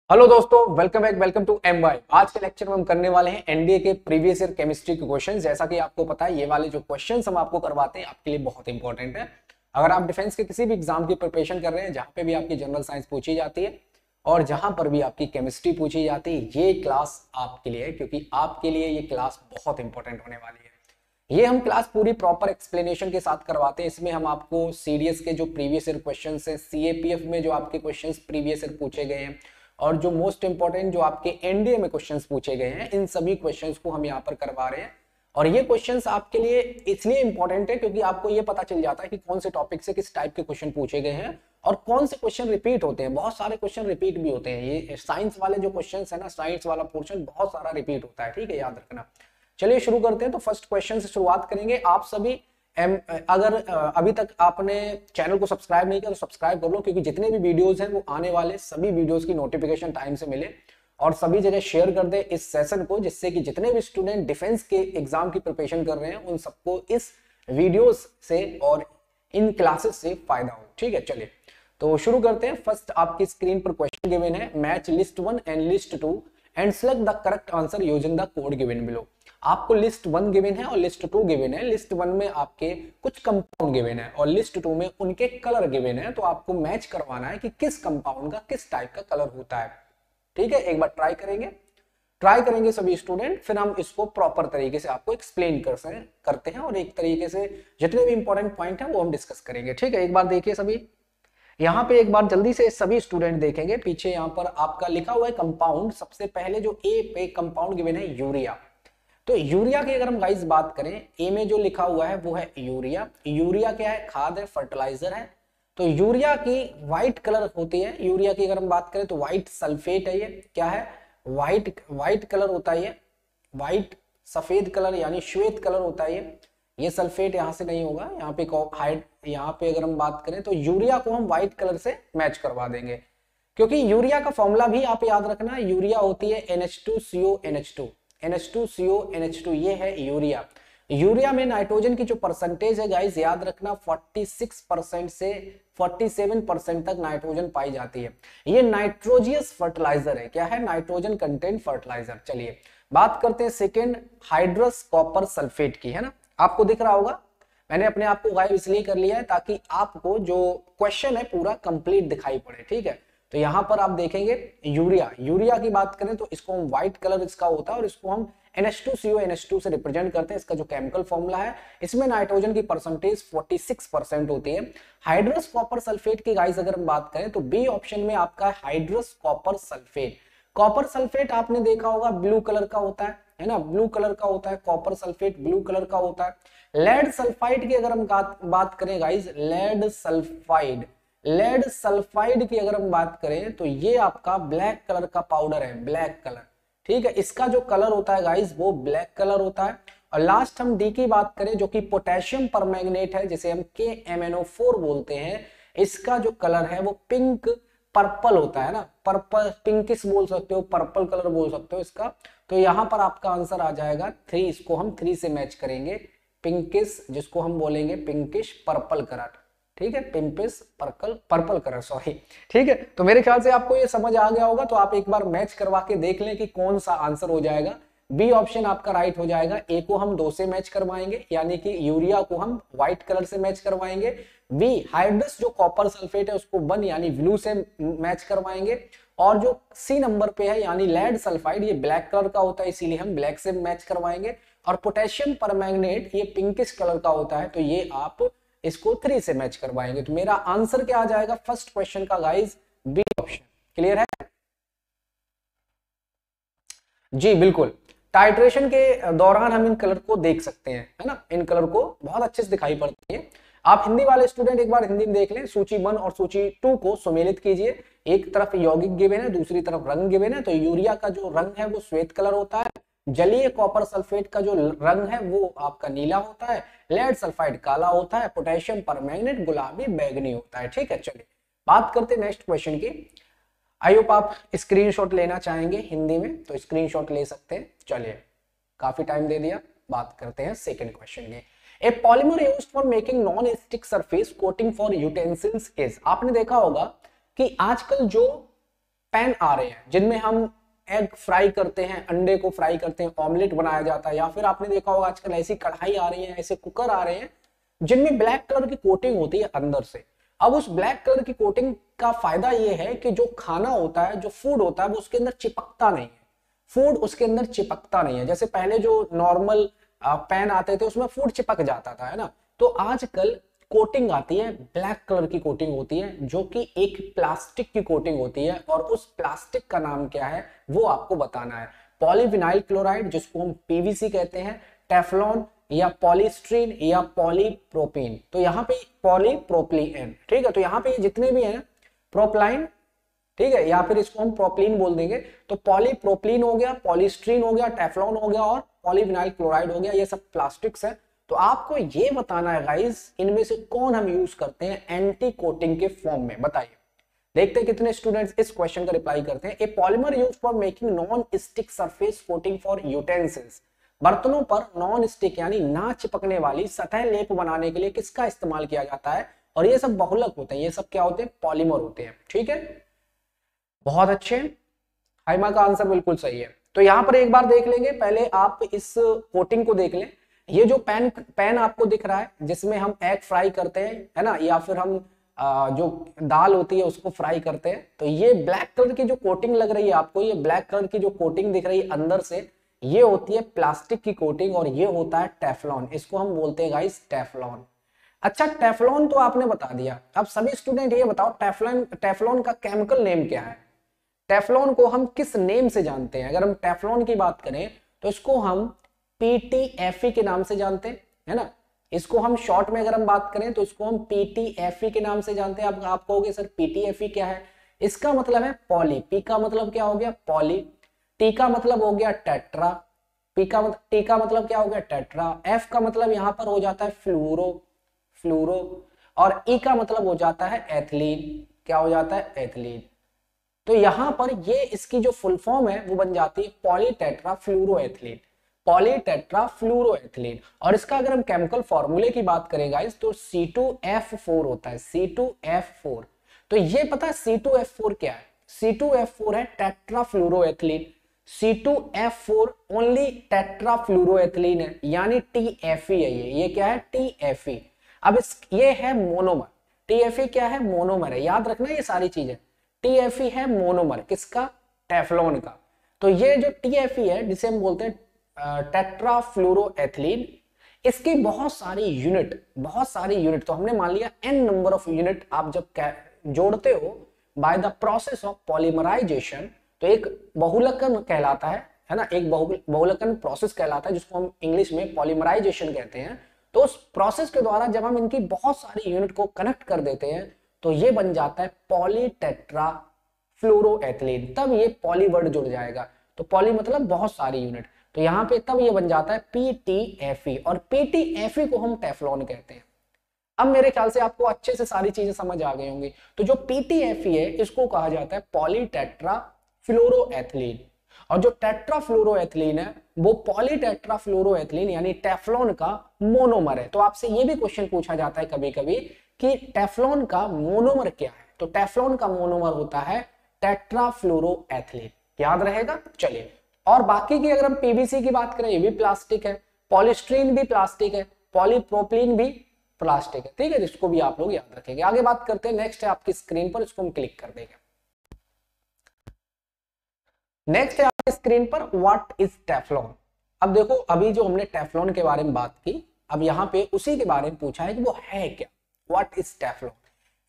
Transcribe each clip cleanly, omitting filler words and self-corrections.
Hello दोस्तों, welcome to M Y. आज के लेक्चर में हम करने वाले हैं एनडीए के प्रीवियस ईयर केमिस्ट्री के क्वेश्चन। जैसा कि आपको पता है, ये वाले जो क्वेश्चन हम आपको करवाते हैं आपके लिए बहुत इंपॉर्टेंट है। अगर आप डिफेंस के किसी भी एग्जाम की प्रिपरेशन कर रहे हैं, जहां पे भी आपकी जनरल साइंस पूछी जाती है और जहां पर भी आपकी केमिस्ट्री पूछी जाती है, ये क्लास आपके लिए है, क्योंकि आपके लिए ये क्लास बहुत इंपॉर्टेंट होने वाली है। ये हम क्लास पूरी प्रॉपर एक्सप्लेनेशन के साथ करवाते हैं। इसमें हम आपको सीडीएस के जो प्रीवियस ईयर क्वेश्चंस हैं, सीएपीएफ में जो आपके क्वेश्चंस प्रीवियस ईयर पूछे गए हैं और जो मोस्ट इंपॉर्टेंट जो आपके एनडीए में क्वेश्चंस पूछे गए हैं, इन सभी क्वेश्चंस को हम यहाँ पर करवा रहे हैं। और ये क्वेश्चंस आपके लिए इसलिए इंपॉर्टेंट है क्योंकि आपको ये पता चल जाता है कि कौन से टॉपिक से किस टाइप के क्वेश्चन पूछे गए हैं और कौन से क्वेश्चन रिपीट होते हैं। बहुत सारे क्वेश्चन रिपीट भी होते हैं। ये साइंस वाले जो क्वेश्चन है ना, साइंस वाला पोर्शन बहुत सारा रिपीट होता है, ठीक है, याद रखना। चलिए शुरू करते हैं। तो फर्स्ट क्वेश्चन से शुरुआत करेंगे। आप सभी अगर अभी तक आपने चैनल को सब्सक्राइब नहीं किया तो सब्सक्राइब कर लो, क्योंकि जितने भी वीडियोस हैं वो आने वाले सभी वीडियोस की नोटिफिकेशन टाइम से मिले। और सभी जगह शेयर कर दे इस सेशन को, जिससे कि जितने भी स्टूडेंट डिफेंस के एग्जाम की प्रिपरेशन कर रहे हैं उन सबको इस वीडियोस से और इन क्लासेस से फायदा हो। ठीक है, चलिए तो शुरू करते हैं। फर्स्ट आपकी स्क्रीन पर क्वेश्चन गिवन है, match list 1 and list 2 and select the correct answer using the code given below. आपको लिस्ट 1 गिवन है और लिस्ट 2 गिवन है। लिस्ट 1 में आपके कुछ कंपाउंड गिवन है और लिस्ट 2 में उनके कलर गिवन है। तो आपको मैच करवाना है कि किस कंपाउंड का किस टाइप का कलर होता है। ठीक है, एक बार ट्राई करेंगे सभी स्टूडेंट, फिर हम इसको प्रॉपर तरीके से आपको एक्सप्लेन करते हैं और एक तरीके से जितने भी इंपॉर्टेंट पॉइंट है वो हम डिस्कस करेंगे। ठीक है, एक बार देखिए सभी, यहाँ पे एक बार जल्दी से सभी स्टूडेंट देखेंगे। पीछे यहाँ पर आपका लिखा हुआ है कंपाउंड। सबसे पहले जो ए पे कंपाउंड गिवन है यूरिया। तो यूरिया की अगर हम गाइस बात करें, ए में जो लिखा हुआ है वो है यूरिया। यूरिया क्या है? खाद है, फर्टिलाइजर है। तो यूरिया की व्हाइट कलर होती है। यूरिया की अगर हम बात करें तो व्हाइट सल्फेट है। ये क्या है? व्हाइट कलर होता है। ये व्हाइट सफेद कलर यानी श्वेत कलर होता है। ये सल्फेट यहाँ से नहीं होगा। यहाँ पे हाइड, यहाँ पे अगर हम बात करें तो यूरिया को हम व्हाइट कलर से मैच करवा देंगे, क्योंकि यूरिया का फॉर्मूला भी आप याद रखना। यूरिया होती है NH2CO NH2 ये है यूरिया। यूरिया में नाइट्रोजन की जो परसेंटेज है गाइस, याद रखना 46% से 47% तक नाइट्रोजन पाई जाती है। ये नाइट्रोजियस फर्टिलाइजर है। क्या है? Nitrogen content fertiliser. चलिए बात करते हैं सेकेंड, हाइड्रस कॉपर सल्फेट की, है ना। आपको दिख रहा होगा, मैंने अपने आप को गायब इसलिए कर लिया है ताकि आपको जो क्वेश्चन है पूरा कंप्लीट दिखाई पड़े। ठीक है, तो यहां पर आप देखेंगे यूरिया की बात करें तो इसको हम व्हाइट कलर इसका होता है और इसको हम NH2CO से रिप्रेजेंट करते हैं। इसका जो केमिकल फॉर्मूला है, इसमें नाइट्रोजन की परसेंटेज 46% होती है। हाइड्रस कॉपर सल्फेट की गाइस अगर हम बात करें तो बी ऑप्शन में आपका hydrous copper sulphate. Copper sulphate आपने देखा होगा ब्लू कलर का होता है ना, ब्लू कलर का होता है। कॉपर सल्फेट ब्लू कलर का होता है। लेड सल्फाइड की अगर हम बात करें गाइस, लेड सल्फाइड की अगर हम बात करें तो ये आपका ब्लैक कलर का पाउडर है, ब्लैक कलर। ठीक है, इसका जो कलर होता है गाइस वो ब्लैक कलर होता है। और लास्ट हम डी की बात करें जो कि पोटेशियम परमैंगनेट है, जिसे हम KMnO4 बोलते हैं। इसका जो कलर है वो पिंक पर्पल होता है ना, पर्पल पिंकिश बोल सकते हो, पर्पल कलर बोल सकते हो इसका। तो यहां पर आपका आंसर आ जाएगा 3। इसको हम 3 से मैच करेंगे, पिंकिश, जिसको हम बोलेंगे पिंकिश पर्पल कलर। ठीक है, पिंकिश पर्पल कलर, सॉरी। ठीक है, तो मेरे ख्याल से आपको ये समझ आ गया होगा। तो आप एक बार मैच करवा के देख लें कि कौन सा आंसर हो जाएगा। बी ऑप्शन आपका राइट हो जाएगा। ए को हम 2 से मैच करवाएंगे, यानी कि यूरिया को हम व्हाइट कलर से मैच करवाएंगे। बी हाइड्रस जो कॉपर सल्फेट है उसको 1 यानी ब्लू से मैच करवाएंगे। और जो सी नंबर पे है यानी लेड सल्फाइड, ये ब्लैक कलर का होता है, इसीलिए हम ब्लैक से मैच करवाएंगे। और पोटेशियम परमैंगनेट ये पिंकिश कलर का होता है, तो ये आप इसको 3 से मैच करवाएंगे। तो मेरा आंसर क्या आ जाएगा फर्स्ट क्वेश्चन का गाइस? B option. क्लियर है जी? बिल्कुल। टाइट्रेशन के दौरान हम इन कलर को देख सकते हैं, है ना। इन कलर को बहुत अच्छे से दिखाई पड़ती है। आप हिंदी वाले स्टूडेंट एक बार हिंदी में देख लें। सूची 1 और सूची 2 को सुमेलित कीजिए। एक तरफ यौगिक गिवन है, दूसरी तरफ रंग गिवन है। तो यूरिया का जो रंग है वो श्वेत कलर होता है। जलीय कॉपर सल्फेट का जो रंग है वो आपका नीला होता है। लेड सल्फाइड काला होता है। पोटेशियम परमैंगनेट गुलाबी बैगनी होता है। ठीक है, चलिए बात करते हैं नेक्स्ट क्वेश्चन की। आई होप आप स्क्रीनशॉट लेना चाहेंगे हिंदी में तो स्क्रीनशॉट ले सकते हैं। चलिए, काफी टाइम दे दिया, बात करते हैं सेकंड क्वेश्चन की। ए polymer used for making non stick surface coating for utensils is. आपने देखा होगा कि आजकल जो पैन आ रहे हैं जिनमें हम एग फ्राई करते हैं, अंडे को फ्राई करते हैं, ऑमलेट बनाया जाता है, या फिर आपने देखा होगा आजकल ऐसी कढ़ाई आ रही है, ऐसे कुकर आ रहे हैं जिनमें ब्लैक कलर की कोटिंग होती है अंदर से। अब उस ब्लैक कलर की कोटिंग का फायदा ये है कि जो खाना होता है, जो फूड होता है, वो उसके अंदर चिपकता नहीं है। फूड उसके अंदर चिपकता नहीं है। जैसे पहले जो नॉर्मल पैन आते थे उसमें फूड चिपक जाता था, है ना। तो आजकल कोटिंग आती है, ब्लैक कलर की कोटिंग होती है, जो कि एक प्लास्टिक की कोटिंग होती है, और उस प्लास्टिक का नाम क्या है वो आपको बताना है। पॉलीविनाइल क्लोराइड, जिसको हम पीवीसी कहते हैं, टेफ्लॉन, या पॉलीस्ट्रीन, या पॉलीप्रोपीन। तो यहाँ पे पॉलीप्रोपिलीन, ठीक है। तो यहाँ पे जितने भी हैं, प्रोपलाइन, ठीक है, या फिर इसको हम प्रोपलीन बोल देंगे। तो पॉलीप्रोपलीन हो गया, पॉलीस्ट्रीन हो गया, टेफ्लॉन हो गया, और पॉलीविनाइल क्लोराइड हो गया। ये सब प्लास्टिक्स है। तो आपको ये बताना है गाइस, इनमें से कौन हम यूज करते हैं एंटी कोटिंग के फॉर्म में, बताइए। देखते हैं कितने स्टूडेंट्स इस क्वेश्चन का रिप्लाई करते हैं। ए polymer used for making non stick surface coating for utensils. बर्तनों पर नॉन स्टिक यानी ना चिपकने वाली सतह लेप बनाने के लिए किसका इस्तेमाल किया जाता है? और ये सब बहुलक होते हैं, ये सब क्या होते हैं? पॉलीमर होते हैं, ठीक है। बहुत अच्छे, हाइमा का आंसर बिल्कुल सही है। तो यहां पर एक बार देख लेंगे, पहले आप इस कोटिंग को देख लें। ये जो पैन आपको दिख रहा है जिसमें हम एग फ्राई करते हैं, है ना, या फिर हम जो दाल होती है उसको फ्राई करते हैं, तो ये ब्लैक कलर की जो कोटिंग लग रही है आपको, ये ब्लैक कलर की जो कोटिंग दिख रही है अंदर से, ये होती है प्लास्टिक की कोटिंग, और ये होता है टेफ्लॉन। इसको हम बोलते हैं गाइस टेफ्लॉन। अच्छा, टेफ्लॉन तो आपने बता दिया। अब सभी स्टूडेंट ये बताओ, टेफ्लॉन का केमिकल नेम क्या है? टेफ्लॉन को हम किस नेम से जानते हैं? अगर हम टेफ्लॉन की बात करें तो इसको हम PTFE के नाम से जानते हैं, है ना। इसको हम शॉर्ट में अगर हम बात करें तो इसको हम PTFE के नाम से जानते हैं। आप कहोगे सर PTFE क्या है? इसका मतलब है पॉली। पी का मतलब क्या हो गया? पॉली। टी का मतलब हो गया टेट्रा। टी का मतलब क्या हो गया? टेट्रा। एफ का मतलब यहां पर हो जाता है फ्लूरो। और ई का मतलब हो जाता है एथिलीन। क्या हो जाता है? एथिलीन। तो यहां पर ये इसकी जो फुल फॉर्म है वो बन जाती है पॉलीटेट्राफ्लूरोएथिलीन। पॉलीटेट्राफ्लूरोएथिलीन। और इसका अगर हम केमिकल फॉर्मूले की बात करें गाइस तो C2F4 होता है, C2F4। तो ये पता है C2F4 क्या है? C2F4 है टेट्राफ्लूरोएथिलीन। C2F4 ओनली टेट्राफ्लूरोएथिलीन है, यानी TFE है ये क्या है? TFE। अब ये है मोनोमर। TFE क्या है? मोनोमर है। याद रखना ये सारी चीजें। TFE है मोनोमर किसका? टेफ्लॉन का। तो ये जो TFE है जिसे हम बोलते हैं टेट्राफ्लूरोएथिलीन, इसकी बहुत सारी यूनिट, तो हमने मान लिया n नंबर ऑफ यूनिट आप जब जोड़ते हो by the process of polymerisation, तो एक बहुलकन कहलाता है ना, एक बहुलकन प्रोसेस कहलाता है, जिसको हम इंग्लिश में पॉलीमराइजेशन कहते हैं। तो उस प्रोसेस के द्वारा जब हम इनकी बहुत सारी यूनिट को कनेक्ट कर देते हैं तो ये बन जाता है पॉलीटेट्राफ्लूरोएथिलीन। तब ये पॉली वर्ड जुड़ जाएगा। तो पॉली मतलब बहुत सारी यूनिट, तो यहाँ पे तब ये बन जाता है PTFE, और PTFE को हम टेफ्लॉन कहते हैं। अब मेरे ख्याल से आपको अच्छे से सारी चीजें समझ आ गई होंगी। तो जो PTFE है इसको कहा जाता है पॉलीटेट्राफ्लूरोएथिलीन, और जो टेट्राफ्लूरोएथिलीन है वो पॉलीटेट्राफ्लूरोएथिलीन यानी टेफ्लॉन का मोनोमर है। तो आपसे ये भी क्वेश्चन पूछा जाता है कभी कभी कि टेफ्लॉन का मोनोमर क्या है? तो टेफ्लॉन का मोनोमर होता है टेट्राफ्लूरोएथिलीन। याद रहेगा। चलिए, और बाकी की अगर हम PVC की बात करें, ये भी प्लास्टिक है, पॉलीस्ट्रीन भी प्लास्टिक है, पॉलीप्रोपिलीन भी प्लास्टिक है, ठीक है, जिसको भी आप लोग याद रखेंगे। आगे बात करते हैं, नेक्स्ट है आपकी स्क्रीन पर, इसको हम क्लिक कर देंगे। नेक्स्ट है आपकी स्क्रीन पर व्हाट इज टेफ्लॉन। अब देखो, अभी जो हमने टेफ्लॉन के बारे में बात की, अब यहाँ पे उसी के बारे में पूछा है कि वो है क्या। What is Teflon?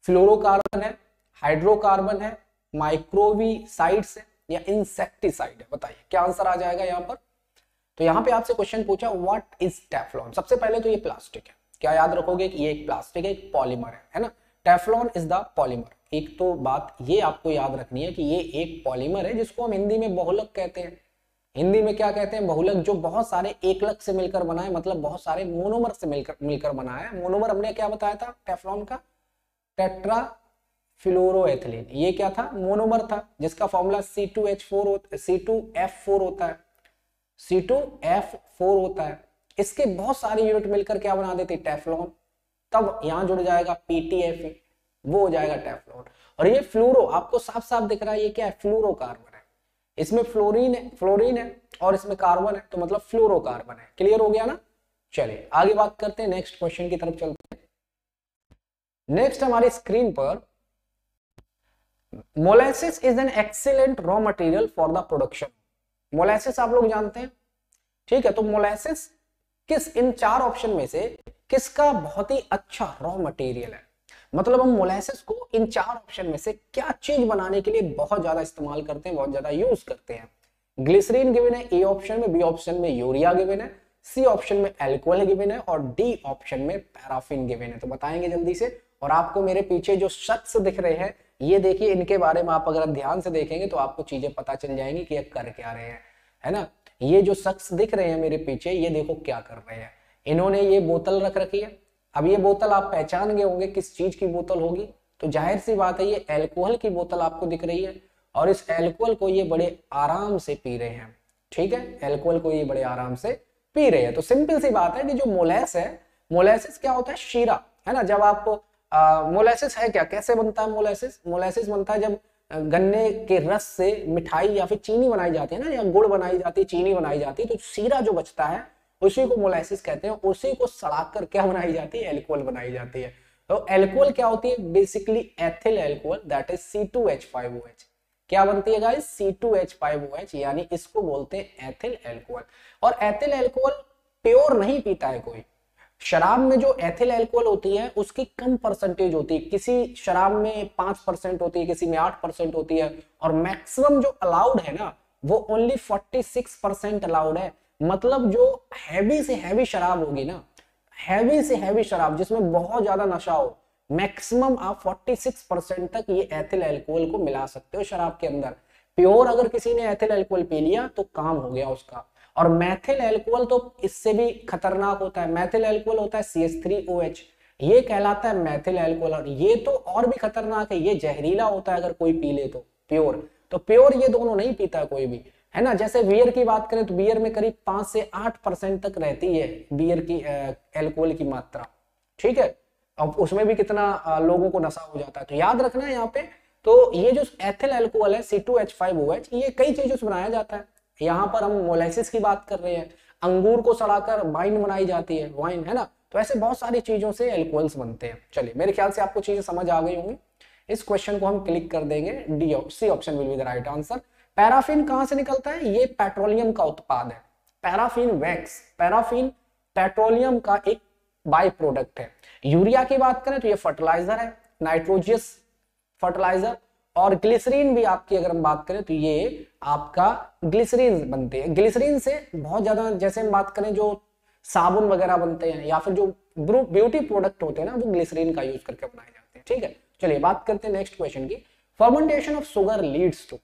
फ्लोरोकार्बन है, हाइड्रोकार्बन है, माइक्रोवीसाइड्स है, या इंसेक्टिसाइड है? बताइए क्या आंसर आ जाएगा यहाँ पर। तो यहाँ पे आपसे क्वेश्चन पूछा व्हाट इज टेफ्लॉन। सबसे पहले तो ये प्लास्टिक है, क्या याद रखोगे कि ये एक प्लास्टिक है, एक पॉलीमर है ना। Teflon is the polymer. एक तो बात ये आपको याद रखनी है कि ये एक पॉलीमर है जिसको हम हिंदी में बहुलक कहते हैं। हिंदी में क्या कहते हैं? बहुलक। जो बहुत सारे एकलक से मिलकर बना है, मतलब बहुत सारे मोनोमर से मिलकर बना है। मोनोमर हमने क्या बताया था टेफ्लॉन का? टेट्राफ्लूरोएथिलीन। ये क्या था? मोनोमर था, जिसका फॉर्मूला C2F4 होता है। C2F4 होता है। इसके बहुत सारी यूनिट मिलकर क्या बना देती? टेफ्लॉन। तब यहां जुड़ जाएगा PTFE। वो हो जाएगा टेफ्लॉन। और ये फ्लोरो आपको साफ साफ दिख रहा है, ये क्या है, फ्लोरोकार्बन है। इसमें फ्लोरीन है और इसमें कार्बन है, तो मतलब फ्लोरोकार्बन है। क्लियर हो गया ना। चलिए आगे बात करते हैं, नेक्स्ट क्वेश्चन की तरफ चलते हैं। नेक्स्ट हमारी स्क्रीन पर, molasses is an excellent raw material for the production. Molasses आप लोग जानते हैं, ठीक है। तो मोलेसिस किस इन चार ऑप्शन में से किसका बहुत ही अच्छा रॉ मटेरियल है, मतलब हम मोलेसिस को इन चार ऑप्शन में से क्या चीज बनाने के लिए बहुत ज्यादा इस्तेमाल करते हैं, बहुत ज्यादा यूज करते हैं। ग्लिसरीन गिवन है ए ऑप्शन में, बी ऑप्शन में यूरिया गिवन है, सी ऑप्शन में एल्कोहल गिवन है और डी ऑप्शन में पैराफिन गिवन है। तो बताएंगे जल्दी से। और आपको मेरे पीछे जो शख्स दिख रहे हैं, ये देखिए, इनके बारे में आप अगर ध्यान से देखेंगे तो आपको चीजें पता चल जाएंगी कि ये कर क्या रहे हैं, है ना। ये जो शख्स दिख रहे हैं मेरे पीछे, ये देखो क्या कर रहे हैं। इन्होंने ये बोतल रख रखी है। अब ये बोतल आप पहचान गए होंगे किस चीज की बोतल होगी, तो जाहिर सी बात है ये अल्कोहल की बोतल आपको दिख रही है। और इस अल्कोहल को ये बड़े आराम से पी रहे हैं, ठीक है। अल्कोहल को ये बड़े आराम से पी रहे हैं। तो सिंपल सी बात है कि जो मोलेस है, मोलेसिस क्या होता है, शीरा, है ना। जब आप मोलेसिस है क्या, कैसे बनता है मोलेसिस, मोलेसिस बनता है जब गन्ने के रस से मिठाई या फिर चीनी बनाई जाती है ना, या गुड़ बनाई जाती है, चीनी बनाई जाती है, तो शीरा जो बचता है उसी को मोलेसिस कहते हैं। उसी को सड़ाकर क्या बनाई जाती है, अल्कोहल बनाई जाती है। तो अल्कोहल क्या होती है, basically ethyl alcohol, that is C2H5OH। क्या बनती है गाइस, C2H5OH, यानी इसको बोलते हैं एथिल अल्कोहल। और एथिल अल्कोहल प्योर नहीं पीता है कोई। शराब में जो एथिल अल्कोहल होती है उसकी कम परसेंटेज होती है, किसी शराब में 5% होती है, किसी में 8% होती है, और मैक्सिमम जो अलाउड है ना वो ओनली 46% अलाउड है। मतलब जो हैवी से हैवी शराब होगी ना, हैवी से हैवी शराब जिसमें बहुत ज्यादा नशा हो, मैक्सिमम आप 46% तक ये एथिल अल्कोहल को मिला सकते हो शराब के अंदर। प्योर अगर किसी ने एथिल अल्कोहल पी लिया तो काम हो गया उसका। और मैथिल अल्कोहल तो इससे भी खतरनाक होता है। मैथिल अल्कोहल होता है CH3OH, ये कहलाता है मैथिल अल्कोहल। और ये तो और भी खतरनाक है, ये जहरीला होता है अगर कोई पी ले तो प्योर। तो प्योर ये दोनों नहीं पीता है कोई भी, है ना। जैसे बियर की बात करें तो बियर में करीब 5 से 8% तक रहती है बियर की अल्कोहल की मात्रा, ठीक है। अब उसमें भी कितना लोगों को नशा हो जाता है। तो याद रखना है यहाँ पे। तो ये जो एथिल अल्कोहल है C2H5OH, ये कई चीजों से बनाया जाता है। यहाँ पर हम मोलेसिस की बात कर रहे हैं, अंगूर को सड़ाकर वाइन बनाई जाती है, वाइन, है ना। तो ऐसे बहुत सारी चीजों से अल्कोहल्स बनते हैं। चलिए मेरे ख्याल से आपको चीजें समझ आ गई होंगी। इस क्वेश्चन को हम क्लिक कर देंगे, C option will be the right answer. Paraffin कहां से निकलता है, ये पेट्रोलियम का उत्पाद है। पैराफिन वैक्स, पैराफिन पेट्रोलियम का एक बाय प्रोडक्ट है। यूरिया की बात करें तो ये फर्टिलाइजर है, नाइट्रोजियस फर्टिलाइजर। और ग्लिसरीन भी आपकी अगर हम बात करें तो ये आपका ग्लिसरीन बनते हैं। ग्लिसरीन से बहुत ज्यादा, जैसे हम बात करें जो साबुन वगैरह बनते हैं या फिर जो ब्यूटी प्रोडक्ट होते हैं ना, वो ग्लिसरीन का यूज करके बनाए जाते हैं, ठीक है। चलिए बात करते हैं नेक्स्ट क्वेश्चन की। Fermentation of sugar leads to,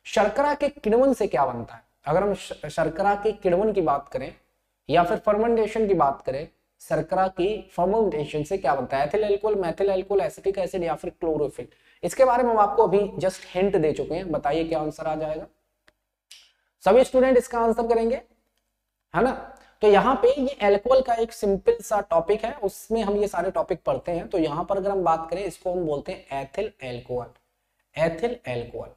शर्करा के किण्वन से क्या बनता है। अगर हम शर्करा के किण्वन की बात करें या फिर फर्मेंटेशन की बात करें, शर्करा की फर्मेंटेशन से क्या बनता है, ethyl alcohol, methyl alcohol, acetic acid या फिर क्लोरोफिल। इसके बारे में हम आपको अभी जस्ट हिंट दे चुके हैं। बताइए क्या आंसर आ जाएगा। सभी स्टूडेंट इसका आंसर करेंगे, है ना। तो यहाँ पे ये अल्कोहल का एक सिंपल सा टॉपिक है, उसमें हम ये सारे टॉपिक पढ़ते हैं। तो यहाँ पर अगर हम बात करें, इसको हम बोलते हैं एथिल अल्कोहल, एथिल अल्कोहल,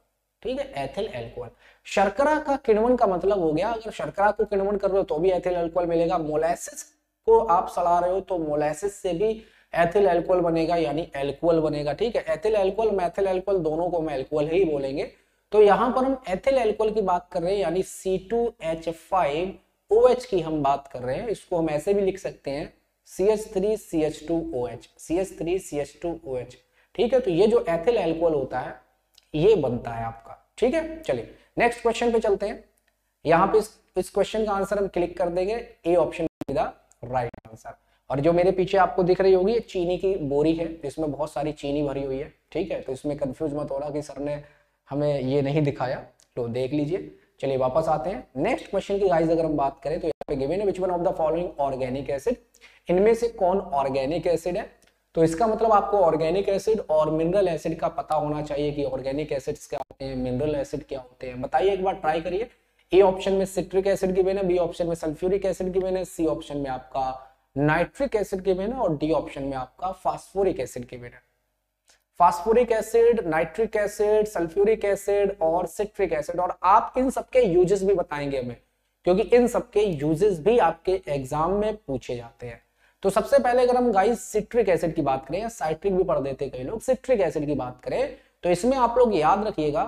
ठीक है, एथिल अल्कोहल। शर्करा का किण्वन का मतलब हो गया, अगर शर्करा को किण्वन कर रहे हो तो भी एथिल अल्कोहल मिलेगा। मोलेसिस को आप सड़ा रहे हो तो मोलेसिस से भी एथिल अल्कोहल बनेगा, यानी अल्कोहल बनेगा, ठीक है। एथिल अल्कोहल, मेथिल अल्कोहल, दोनों को हम अल्कोहल ही बोलेंगे। तो यहाँ पर हम एथिल अल्कोहल की बात कर रहे हैं, यानी C2H5OH की हम बात कर रहे हैं। इसको हम ऐसे भी लिख सकते हैं CH3CH2OH, CH3CH2OH, ठीक है। तो ये जो एथिल अल्कोहल होता है ये बनता है आपका, ठीक है। चलिए नेक्स्ट क्वेश्चन पे चलते हैं। यहाँ पे इस क्वेश्चन का आंसर हम क्लिक कर देंगे, A option the right answer. और जो मेरे पीछे आपको दिख रही होगी, ये चीनी की बोरी है, इसमें बहुत सारी चीनी भरी हुई है, ठीक है। तो इसमें कंफ्यूज मत होना कि सर ने हमें ये नहीं दिखाया, तो देख लीजिए। चलिए वापस आते हैं नेक्स्ट क्वेश्चन की गाइस। अगर हम बात करें तो यहाँ पे गिवन है, which one of the following organic acid, इनमें से कौन ऑर्गेनिक एसिड है। तो इसका मतलब आपको ऑर्गेनिक एसिड और मिनरल एसिड का पता होना चाहिए कि ऑर्गेनिक एसिड्स क्या होते हैं, मिनरल एसिड क्या होते हैं। बताइए एक बार, ट्राई करिए। ए ऑप्शन में सिट्रिक एसिड गिवन है, बी ऑप्शन में सल्फ्यूरिक एसिड गिवन है, सी ऑप्शन में आपका नाइट्रिक एसिड गिवन है और डी ऑप्शन में आपका फास्फोरिक एसिड गिवन है। Phosphoric acid, nitric acid, sulphuric acid और सिट्रिक एसिड। और आप इन सबके यूजेस भी बताएंगे हमें, क्योंकि इन सबके यूजेस भी आपके एग्जाम में पूछे जाते हैं। तो सबसे पहले अगर हम गाइस सिट्रिक एसिड की बात करें, या साइट्रिक भी पढ़ देते कई लोग, सिट्रिक एसिड की बात करें तो इसमें आप लोग याद रखिएगा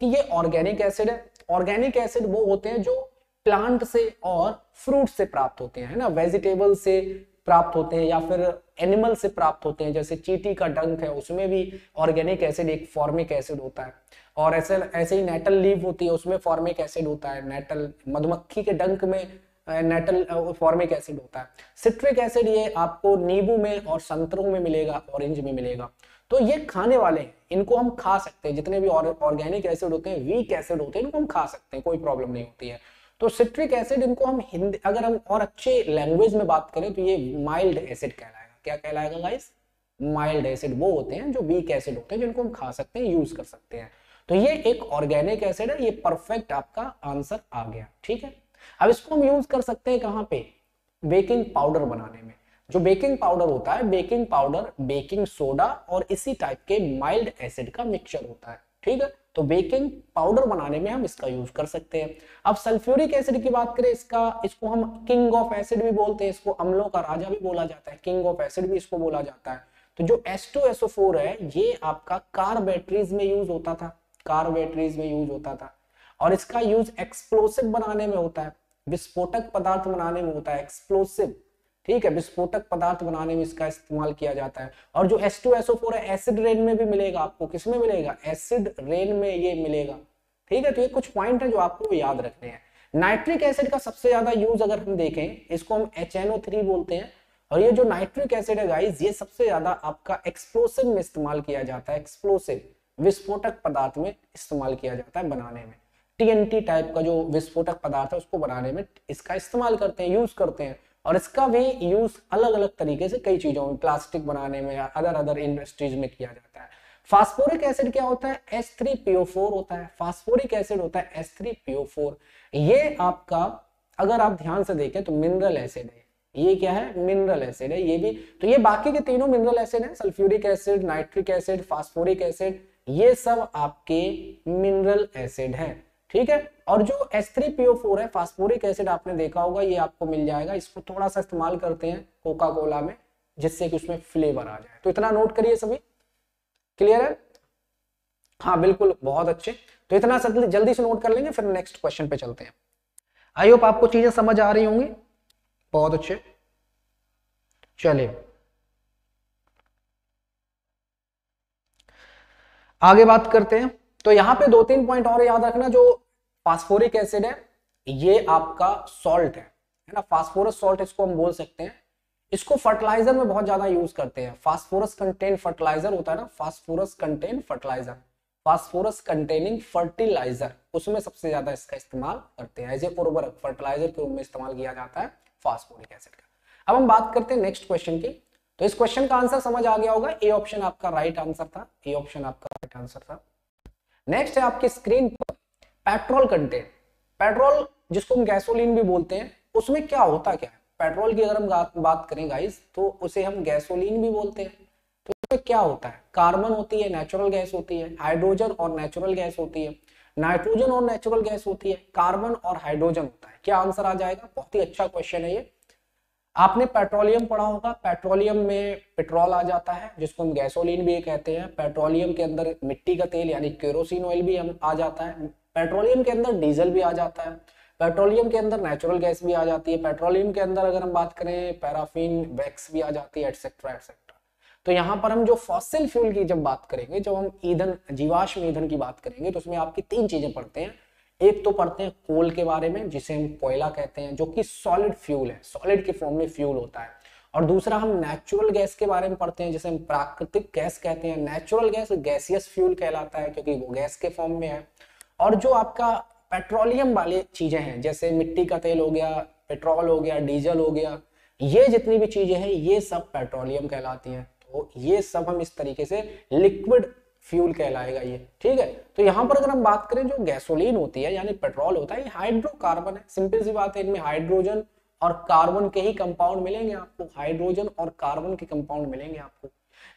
कि ये ऑर्गेनिक एसिड है। ऑर्गेनिक एसिड वो होते हैं जो प्लांट से और फ्रूट से प्राप्त होते हैं, है ना, वेजिटेबल से प्राप्त होते हैं या फिर एनिमल से प्राप्त होते हैं। जैसे चींटी का डंक है, उसमें भी ऑर्गेनिक एसिड एक फॉर्मिक एसिड होता है। और ऐसे ऐसे ही नेटल लीव होती है, उसमें फॉर्मिक एसिड होता है। नेटल मधुमक्खी के डंक में नेटल फॉर्मिक एसिड होता है। सिट्रिक एसिड ये आपको नींबू में और संतरों में मिलेगा, ऑरेंज में मिलेगा। तो ये खाने वाले हैं, इनको हम खा सकते हैं। जितने भी ऑर्गेनिक एसिड होते हैं, वीक एसिड होते हैं, इनको हम खा सकते हैं, कोई प्रॉब्लम नहीं होती है। तो सिट्रिक एसिड, इनको हम हिंदी अगर हम और अच्छे लैंग्वेज में बात करें तो ये माइल्ड एसिड कहलाएगा। क्या कहलाएगा गाइस? माइल्ड एसिड वो होते हैं जो वीक एसिड होते हैं, जिनको हम खा सकते हैं, यूज कर सकते हैं। तो ये एक ऑर्गेनिक एसिड है। ये परफेक्ट आपका आंसर आ गया, ठीक है। अब इसको हम यूज कर सकते हैं कहां पे? बेकिंग पाउडर बनाने में। जो बेकिंग पाउडर होता है, बेकिंग पाउडर बेकिंग सोडा और इसी टाइप के माइल्ड एसिड का मिक्सचर होता है, ठीक है। तो बेकिंग पाउडर बनाने में हम इसका यूज कर सकते हैं। अब सल्फ्यूरिक एसिड की बात करें, इसको हम किंग ऑफ एसिड भी बोलते हैं, इसको अम्लों का राजा भी बोला जाता है, किंग ऑफ एसिड भी इसको बोला जाता है। तो जो H2SO4 है, ये आपका कार बैटरीज में यूज होता था, कार बैटरीज में यूज होता था। और इसका यूज एक्सप्लोसिव बनाने में होता है, विस्फोटक पदार्थ बनाने में होता है, एक्सप्लोसिव, ठीक है, विस्फोटक पदार्थ बनाने में इसका इस्तेमाल किया जाता है। और जो H2SO4 है, एसिड रेन में भी मिलेगा आपको। किसमें मिलेगा? एसिड रेन में ये मिलेगा, ठीक है। तो ये कुछ पॉइंट है जो आपको याद रखने हैं। नाइट्रिक एसिड का सबसे ज्यादा यूज अगर हम देखें, इसको हम HNO3 बोलते हैं। और ये जो नाइट्रिक एसिड है गाइस, ये सबसे ज्यादा आपका एक्सप्लोसिव में इस्तेमाल किया जाता है, एक्सप्लोसिव विस्फोटक पदार्थ में इस्तेमाल किया जाता है बनाने में। TNT टाइप का जो विस्फोटक पदार्थ है उसको बनाने में इसका इस्तेमाल करते हैं, यूज करते हैं। और इसका भी यूज अलग अलग तरीके से कई चीजों में, प्लास्टिक बनाने में या अदर इंडस्ट्रीज में किया जाता है। फास्फोरिक एसिड क्या होता है? H3PO4 होता है। फास्फोरिक एसिड होता है H3PO4। ये आपका अगर आप ध्यान से देखें तो मिनरल एसिड है। ये क्या है? मिनरल एसिड है ये भी। तो ये बाकी के तीनों मिनरल एसिड है, sulphuric acid, nitric acid, phosphoric acid, ये सब आपके मिनरल एसिड है, ठीक है। और जो H3PO4 है, फास्फोरिक एसिड, आपने देखा होगा ये आपको मिल जाएगा। इसको थोड़ा सा इस्तेमाल करते हैं कोका कोला में, जिससे कि उसमें फ्लेवर आ जाए। तो इतना नोट करिए सभी, क्लियर है? हाँ बिल्कुल, बहुत अच्छे। तो इतना जल्दी से नोट कर लेंगे, फिर नेक्स्ट क्वेश्चन पे चलते हैं। आई होप आपको चीजें समझ आ रही होंगी, बहुत अच्छे। चलिए आगे बात करते हैं। तो यहाँ पे 2-3 पॉइंट और याद रखना। जो फास्फोरिक एसिड है, ये आपका सॉल्ट है ना, फास्फोरस सॉल्ट इसको हम बोल सकते हैं। इसको फर्टिलाइजर में बहुत ज्यादा यूज करते हैं। फास्फोरस कंटेन फर्टिलाइजर होता है ना, phosphorus contain fertiliser, phosphorus containing fertiliser, उसमें सबसे ज्यादा इसका इस्तेमाल करते हैं। एज ए उर्वरक, फर्टिलाइजर के रूप में इस्तेमाल किया जाता है फास्फोरिक एसिड का। अब हम बात करते हैं नेक्स्ट क्वेश्चन की। तो इस क्वेश्चन का आंसर समझ आ गया होगा, ए ऑप्शन आपका राइट आंसर था, ए ऑप्शन आपका राइट आंसर था। नेक्स्ट है आपकी स्क्रीन पर पेट्रोल कंटेंट। पेट्रोल जिसको हम गैसोलीन भी बोलते हैं, उसमें क्या होता क्या है? पेट्रोल की अगर हम बात करें गाइस, तो उसे हम गैसोलीन भी बोलते हैं। तो इसमें क्या होता है? कार्बन होती है, नेचुरल गैस होती है, हाइड्रोजन और नेचुरल गैस होती है, नाइट्रोजन और नेचुरल गैस होती है, कार्बन और हाइड्रोजन होता है। क्या आंसर आ जाएगा? बहुत ही अच्छा क्वेश्चन है ये। आपने पेट्रोलियम पढ़ा होगा, पेट्रोलियम में पेट्रोल आ जाता है, जिसको हम गैसोलीन भी कहते हैं। पेट्रोलियम के अंदर मिट्टी का तेल यानी केरोसिन ऑयल भी हम आ जाता है। पेट्रोलियम के अंदर डीजल भी आ जाता है। पेट्रोलियम के अंदर नेचुरल गैस भी आ जाती है। पेट्रोलियम के अंदर अगर हम बात करें, पैराफिन, वैक्स भी आ जाती है, एटसेट्रा एटसेट्रा। तो यहाँ पर हम जो फॉसिल फ्यूल की जब बात करेंगे, जब हम ईंधन, जीवाश्म ईंधन की बात करेंगे, तो उसमें आपकी 3 चीजें पढ़ते हैं। एक तो पढ़ते हैं कोल के बारे में, जिसे हम कोयला कहते हैं, जो कि सॉलिड फ्यूल है, सॉलिड के फॉर्म में फ्यूल होता है। और दूसरा हम नेचुरल गैस के बारे में पढ़ते हैं, जिसे हम प्राकृतिक गैस कहते हैं। नेचुरल गैस गैसियस फ्यूल कहलाता है, क्योंकि वो गैस के फॉर्म में है। और जो आपका पेट्रोलियम वाली चीजें हैं, जैसे मिट्टी का तेल हो गया, पेट्रोल हो गया, डीजल हो गया, ये जितनी भी चीजें हैं, ये सब पेट्रोलियम कहलाती हैं। तो ये सब हम इस तरीके से लिक्विड फ्यूल कहलाएगा ये, ठीक है। तो यहाँ पर अगर हम बात करें, जो गैसोलीन होती है यानी पेट्रोल होता है, ये हाइड्रोकार्बन है। सिंपल सी बात है, इनमें हाइड्रोजन और कार्बन के ही कंपाउंड मिलेंगे आपको, हाइड्रोजन और कार्बन के कंपाउंड मिलेंगे आपको।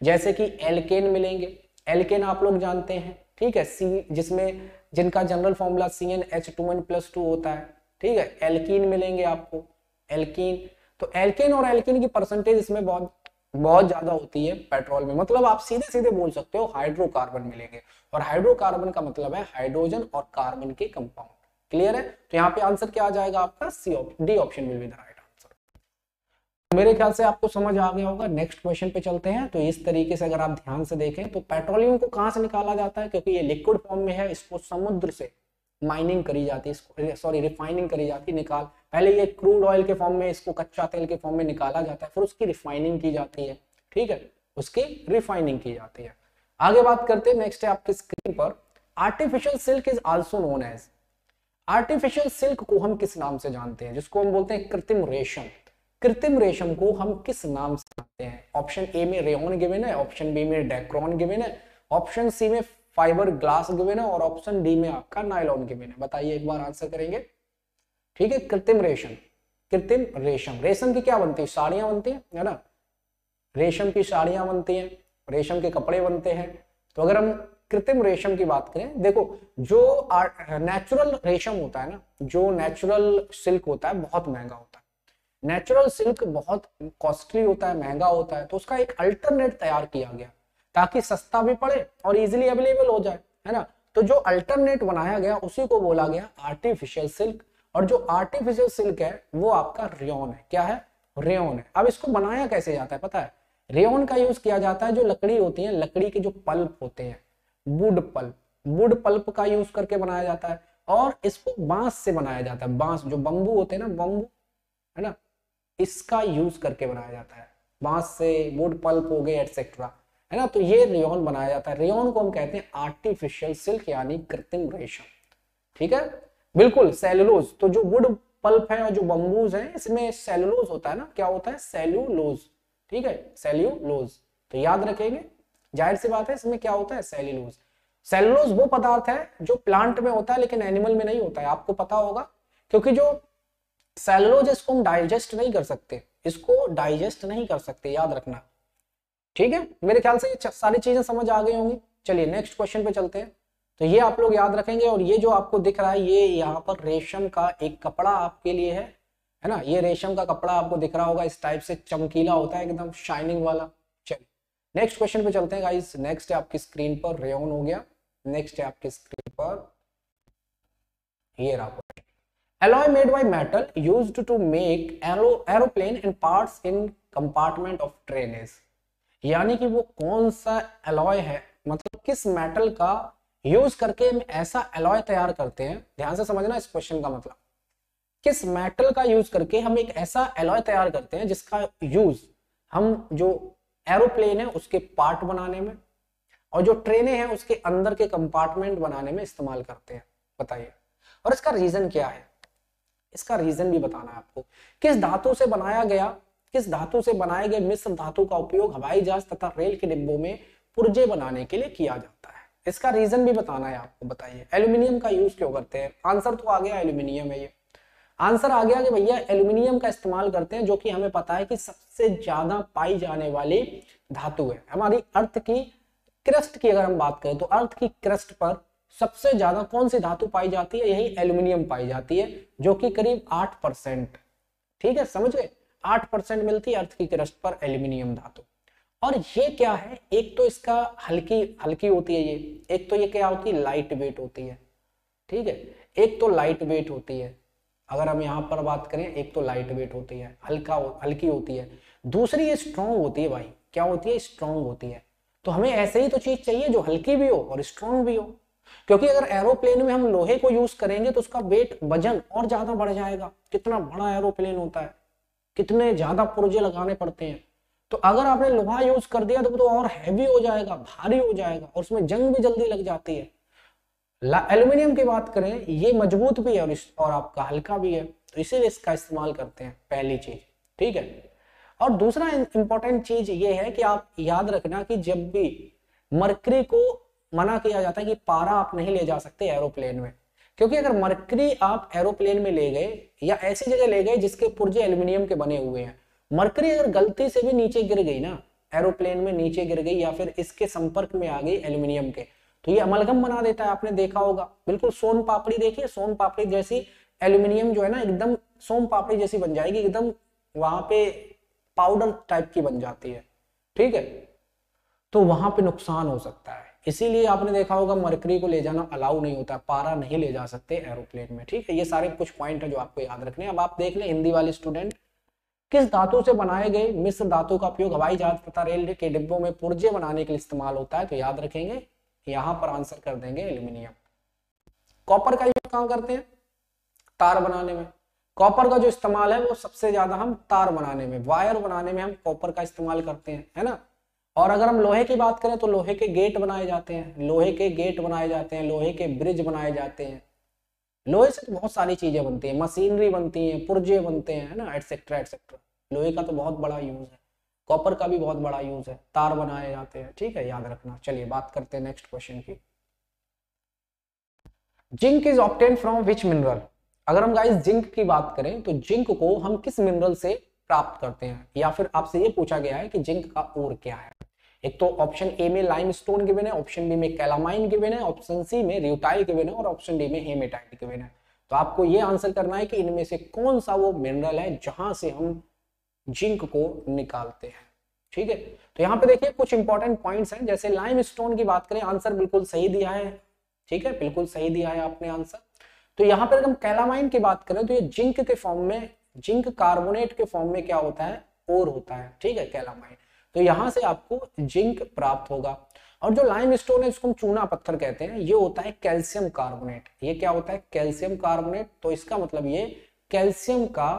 जैसे कि एल्केन मिलेंगे, एल्केन आप लोग जानते हैं, ठीक है, सी जिसमें जिनका जनरल फॉर्मूला CnH2n+2 होता है, ठीक है। एल्कीन मिलेंगे आपको, एल्कीन। तो एल्केन और एल्कीन की परसेंटेज इसमें बहुत बहुत ज्यादा होती है पेट्रोल में, मतलब आप सीधे सीधे बोल सकते हो हाइड्रोकार्बन मिलेंगे, और हाइड्रोकार्बन का मतलब है हाइड्रोजन और कार्बन के कंपाउंड। क्लियर है? तो यहाँ पे आंसर क्या आ जाएगा आपका? D option will be the right answer. मेरे ख्याल से आपको समझ आ गया होगा। नेक्स्ट क्वेश्चन पे चलते हैं। तो इस तरीके से अगर आप ध्यान से देखें तो पेट्रोलियम को कहां से निकाला जाता है, क्योंकि ये लिक्विड फॉर्म में है, इसको समुद्र से माइनिंग करी जाती है, सॉरी रिफाइनिंग करी जाती है, निकाल पहले ये क्रूड ऑयल के फॉर्म में, इसको कच्चा तेल के फॉर्म में निकाला जाता है, फिर उसकी रिफाइनिंग की जाती है, ठीक है, उसकी रिफाइनिंग की जाती है। आगे बात करते हैं, नेक्स्ट है आपकी स्क्रीन पर, artificial silk is also known as. Artificial silk को हम किस नाम से जानते हैं, जिसको हम बोलते हैं कृत्रिम रेशम। कृत्रिम रेशम को हम किस नाम से जानते हैं? ऑप्शन ए में रेयन गिवन है, ऑप्शन बी में डेक्रोन गिवन है, ऑप्शन सी में फाइबर ग्लास गिवन है, और ऑप्शन डी में आपका नायलॉन गिवन है। बताइए, एक बार आंसर करेंगे, ठीक है। कृत्रिम रेशम, कृत्रिम रेशम, रेशम की क्या बनती है? साड़ियां बनती है ना, रेशम की साड़ियां बनती हैं, रेशम के कपड़े बनते हैं। तो अगर हम कृत्रिम रेशम की बात करें, देखो जो नेचुरल रेशम होता है ना, जो नेचुरल सिल्क होता है बहुत महंगा होता है, नेचुरल सिल्क बहुत कॉस्टली होता है, महंगा होता है, तो उसका एक अल्टरनेट तैयार किया गया ताकि सस्ता भी पड़े और इजीली अवेलेबल हो जाए, है ना। तो जो अल्टरनेट बनाया गया उसी को बोला गया आर्टिफिशियल सिल्क, और जो आर्टिफिशियल सिल्क है वो आपका रेयन है। क्या है? रेयन है। अब इसको बनाया कैसे जाता है पता है? रेयन का यूज किया जाता है, जो लकड़ी होती है, लकड़ी के जो पल्प होते हैं, वुड पल्प का यूज करके बनाया जाता है, और इसको बांस से बनाया जाता है, बांस जो बंबू होते हैं ना, बंबू, है ना, इसका यूज करके बनाया जाता है, बांस से, वुड पल्प हो गए एटसेट्रा, है ना। तो ये रेयन बनाया जाता है, रेयन को हम कहते हैं आर्टिफिशियल सिल्क यानी कृत्रिम रेशम, ठीक है। बिल्कुल सेलुलोज, तो जो वुड पल्प है और जो बम्बूज है, इसमें सेलुलोज होता है ना, क्या होता है? सेल्यूलोज, ठीक है, सेल्यूलोज। तो याद रखेंगे, जाहिर सी बात है, इसमें क्या होता है? सेल्यूलोज। सेलुलोज वो पदार्थ है जो प्लांट में होता है लेकिन एनिमल में नहीं होता है, आपको पता होगा, क्योंकि जो सेलुलोज इसको हम डाइजेस्ट नहीं कर सकते, इसको डाइजेस्ट नहीं कर सकते, याद रखना, ठीक है। मेरे ख्याल से ये सारी चीजें समझ आ गई होंगी। चलिए नेक्स्ट क्वेश्चन पे चलते हैं। तो ये आप लोग याद रखेंगे, और ये जो आपको दिख रहा है, ये यहाँ पर रेशम का एक कपड़ा आपके लिए है ना, ये रेशम का कपड़ा आपको दिख रहा होगा, इस टाइप से चमकीला होता है, एकदम शाइनिंग वाला। चलिए नेक्स्ट क्वेश्चन पे चलते हैं गाइस। नेक्स्ट है आपकी स्क्रीन पर, रेयन हो गया, नेक्स्ट है आपकी स्क्रीन पर ये रहा, alloy made by metal used to make aeroplane and parts in compartment of trains। यानी कि वो कौन सा एलॉय है, मतलब किस मेटल का यूज करके हम ऐसा एलॉय तैयार करते हैं, ध्यान से समझना इस क्वेश्चन का मतलब, किस मेटल का यूज करके हम एक ऐसा एलॉय तैयार करते हैं जिसका यूज हम जो एरोप्लेन है उसके पार्ट बनाने में, और जो ट्रेनें हैं उसके अंदर के कंपार्टमेंट बनाने में इस्तेमाल करते हैं। बताइए, और इसका रीजन क्या है? इसका रीजन भी बताना है आपको। किस धातु से बनाया गया, किस धातु से बनाए गए मिश्र धातु का उपयोग हवाई जहाज तथा रेल के डिब्बों में पुर्जे बनाने के लिए किया जाता है, इसका रीजन भी बताना है आपको। बताइए, एल्यूमिनियम का यूज क्यों करते हैं? आंसर तो आ गया, एल्यूमिनियम है। ये आंसर आ गया कि भैया एल्यूमिनियम का इस्तेमाल करते हैं, जो कि हमें पता है कि सबसे ज्यादा पाई जाने वाली धातु है। हमारी अर्थ की क्रस्ट की अगर हम बात करें तो अर्थ की क्रस्ट पर सबसे ज्यादा कौन सी धातु पाई जाती है? यही एल्यूमिनियम पाई जाती है, जो कि करीब 8%, ठीक है, समझ गए, 8% मिलती है अर्थ की क्रस्ट पर एल्यूमिनियम धातु। और ये क्या है? एक तो इसका हल्की हल्की होती है ये, एक तो ये क्या होती है? लाइट वेट होती है, ठीक है, एक तो लाइट वेट होती है, अगर हम यहाँ पर बात करें, एक तो लाइट वेट होती है, हल्की होती है, दूसरी ये स्ट्रॉन्ग होती है। भाई क्या होती है? स्ट्रॉन्ग होती है। तो हमें ऐसे ही तो चीज चाहिए जो हल्की भी हो और स्ट्रॉन्ग भी हो, क्योंकि अगर एरोप्लेन में हम लोहे को यूज करेंगे तो उसका वेट, वजन और ज्यादा बढ़ जाएगा। कितना बड़ा एरोप्लेन होता है, कितने ज्यादा पुर्जे लगाने पड़ते हैं, तो अगर आपने लोहा यूज कर दिया तो और हैवी हो जाएगा, भारी हो जाएगा, और उसमें जंग भी जल्दी लग जाती है। एल्यूमिनियम की बात करें, ये मजबूत भी है और आपका हल्का भी है, तो इसीलिए इसका इस्तेमाल करते हैं, पहली चीज, ठीक है। और दूसरा इंपॉर्टेंट चीज ये है कि आप याद रखना कि जब भी मरकरी को मना किया जाता है कि पारा आप नहीं ले जा सकते एरोप्लेन में, क्योंकि अगर मरकरी आप एरोप्लेन में ले गए या ऐसी जगह ले गए जिसके पुर्जे एल्यूमिनियम के बने हुए हैं, मरकरी अगर गलती से भी नीचे गिर गई ना, एरोप्लेन में नीचे गिर गई या फिर इसके संपर्क में आ गई एल्यूमिनियम के, तो ये अमलगम बना देता है। आपने देखा होगा बिल्कुल सोन पापड़ी, देखिए सोन पापड़ी जैसी एल्यूमिनियम जो है ना एकदम सोन पापड़ी जैसी बन जाएगी, एकदम वहां पे पाउडर टाइप की बन जाती है, ठीक है। तो वहां पे नुकसान हो सकता है, इसीलिए आपने देखा होगा मरकरी को ले जाना अलाउ नहीं होता, पारा नहीं ले जा सकते एरोप्लेन में, ठीक है। ये सारे कुछ पॉइंट है जो आपको याद रखने हैं। अब आप देख लें हिंदी वाले स्टूडेंट, किस धातु से बनाए गए मिश्र धातु का उपयोग हवाई जहाज तथा रेल के डिब्बों में पुर्जे बनाने के लिए इस्तेमाल होता है, तो याद रखेंगे यहां पर आंसर कर देंगे एल्यूमिनियम। कॉपर का यूज कहां करते हैं? तार बनाने में। कॉपर का जो इस्तेमाल है वो सबसे ज्यादा हम तार बनाने में, वायर बनाने में हम कॉपर का इस्तेमाल करते हैं, है ना। और अगर हम लोहे की बात करें तो लोहे के गेट बनाए जाते हैं, लोहे के गेट बनाए जाते हैं, लोहे के ब्रिज बनाए जाते हैं। लोहे से तो बहुत सारी चीजें बनती है, मशीनरी बनती है, पुर्जे बनते हैं, है ना, एटसेट्रा एटसेट्रा। लोहे का तो बहुत बड़ा यूज है, कॉपर का भी बहुत बड़ा यूज है, तार बनाए जाते हैं, ठीक है, याद रखना। चलिए बात करते हैं नेक्स्ट क्वेश्चन की। Zinc is obtain from which mineral? अगर हम गाइस जिंक की बात करें तो जिंक को हम किस मिनरल से प्राप्त करते हैं, या फिर आपसे ये पूछा गया है कि जिंक का ओर क्या है। एक तो ऑप्शन ए में लाइमस्टोन गिवन है, ऑप्शन बी में कैलामाइन गिवन है, ऑप्शन सी में र्यूटाइल गिवन है और ऑप्शन डी में हेमेटाइट गिवन है। तो आपको ये आंसर करना है कि इनमें से कौन सा वो मिनरल है जहां से हम जिंक को निकालते हैं, ठीक है। तो यहाँ पे देखिए कुछ इंपॉर्टेंट पॉइंट्स हैं, जैसे लाइमस्टोन की बात करें, आंसर बिल्कुल सही दिया है, ठीक है, बिल्कुल सही दिया है आपने आंसर। तो यहाँ पर हम कैलामाइन की बात करें तो ये जिंक के फॉर्म में, जिंक कार्बोनेट के फॉर्म में क्या होता है, ओर होता है, ठीक है, कैलामाइन। तो यहां से आपको जिंक प्राप्त होगा। और जो लाइमस्टोन है इसको हम चूना पत्थर कहते हैं, ये होता है कैल्शियम कार्बोनेट। ये क्या होता है, कैल्शियम कार्बोनेट। तो इसका मतलब ये कैल्शियम का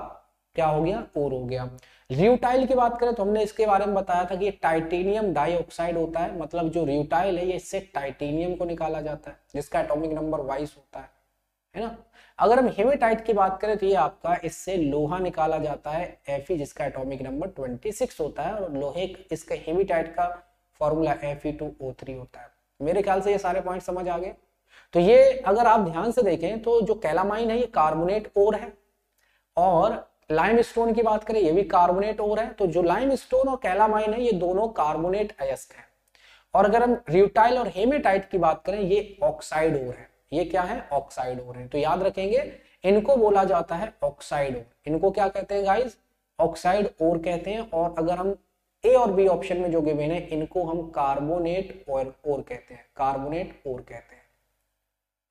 क्या हो गया, ओर हो गया। र्यूटाइल की बात करें तो हमने इसके बारे में बताया था कि ये टाइटेनियम डाइऑक्साइड होता है, मतलब जो र्यूटाइल है ये इससे टाइटेनियम को निकाला जाता है जिसका एटॉमिक नंबर 22 होता है ना। अगर हम हेमेटाइट की बात करें तो ये आपका इससे लोहा निकाला जाता है Fe, जिसका एटॉमिक नंबर 26 होता है, और लोहे इसका हेमेटाइट का फॉर्मूला Fe2O3 होता है। मेरे ख्याल से ये सारे पॉइंट समझ आ गए। तो ये अगर आप ध्यान से देखें तो जो कैलामाइन है ये कार्बोनेट ओर है, और लाइमस्टोन की बात करें ये भी कार्बोनेट ओर है। तो जो लाइमस्टोन और कैलामाइन है ये दोनों कार्बोनेट अयस्क है। और अगर हम र्यूटाइल और हेमेटाइट की बात करें ये ऑक्साइड ओर है, ये क्या है, ऑक्साइड ओर है। तो याद रखेंगे इनको बोला जाता है ऑक्साइड ओर। इनको क्या कहते हैं गाइस, ऑक्साइड ओर कहते हैं। और अगर हम ए और बी ऑप्शन में जो गिवन है इनको हम कार्बोनेट ओर कहते हैं, कार्बोनेट ओर कहते हैं।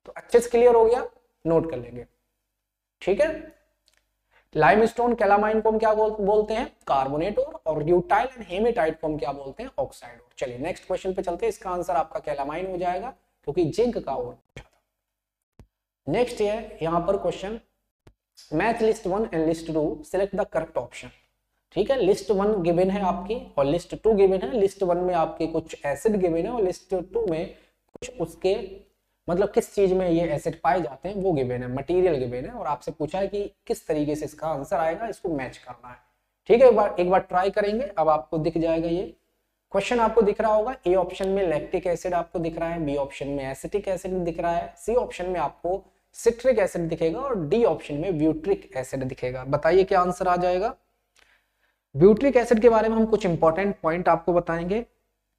तो अच्छे से क्लियर हो गया, नोट कर लेंगे, ठीक है। लाइमस्टोन कैलामाइन को हम क्या बोलते हैं, कार्बोनेट ओर, और र्यूटाइल एंड हेमेटाइट को हम क्या बोलते हैं, ऑक्साइड ओर। चलिए नेक्स्ट क्वेश्चन पे चलते हैं। इसका आंसर आपका कैलामाइन हो जाएगा क्योंकि जिंक का ओर। नेक्स्ट है यहाँ पर question, match list 1 and list 2, select the correct option, ठीक है। लिस्ट 1 गिवन है आपकी और लिस्ट 2 गिवन है। लिस्ट 1 में आपके कुछ एसिड गिवन है और लिस्ट 2 में कुछ उसके मतलब किस चीज में ये एसिड पाए जाते हैं वो गिवन है, मटेरियल गिवन है, और आपसे पूछा है कि किस तरीके से इसका आंसर आएगा, इसको मैच करना है, ठीक है। एक बार ट्राई करेंगे। अब आपको दिख जाएगा ये क्वेश्चन, आपको दिख रहा होगा ए ऑप्शन में लैक्टिक एसिड आपको दिख रहा है, बी ऑप्शन में एसिटिक एसिड दिख रहा है, सी ऑप्शन में आपको सिट्रिक एसिड दिखेगा और डी ऑप्शन में ब्यूट्रिक एसिड दिखेगा। बताइए क्या आंसर आ जाएगा। ब्यूट्रिक एसिड के बारे में हम कुछ इंपॉर्टेंट पॉइंट आपको बताएंगे,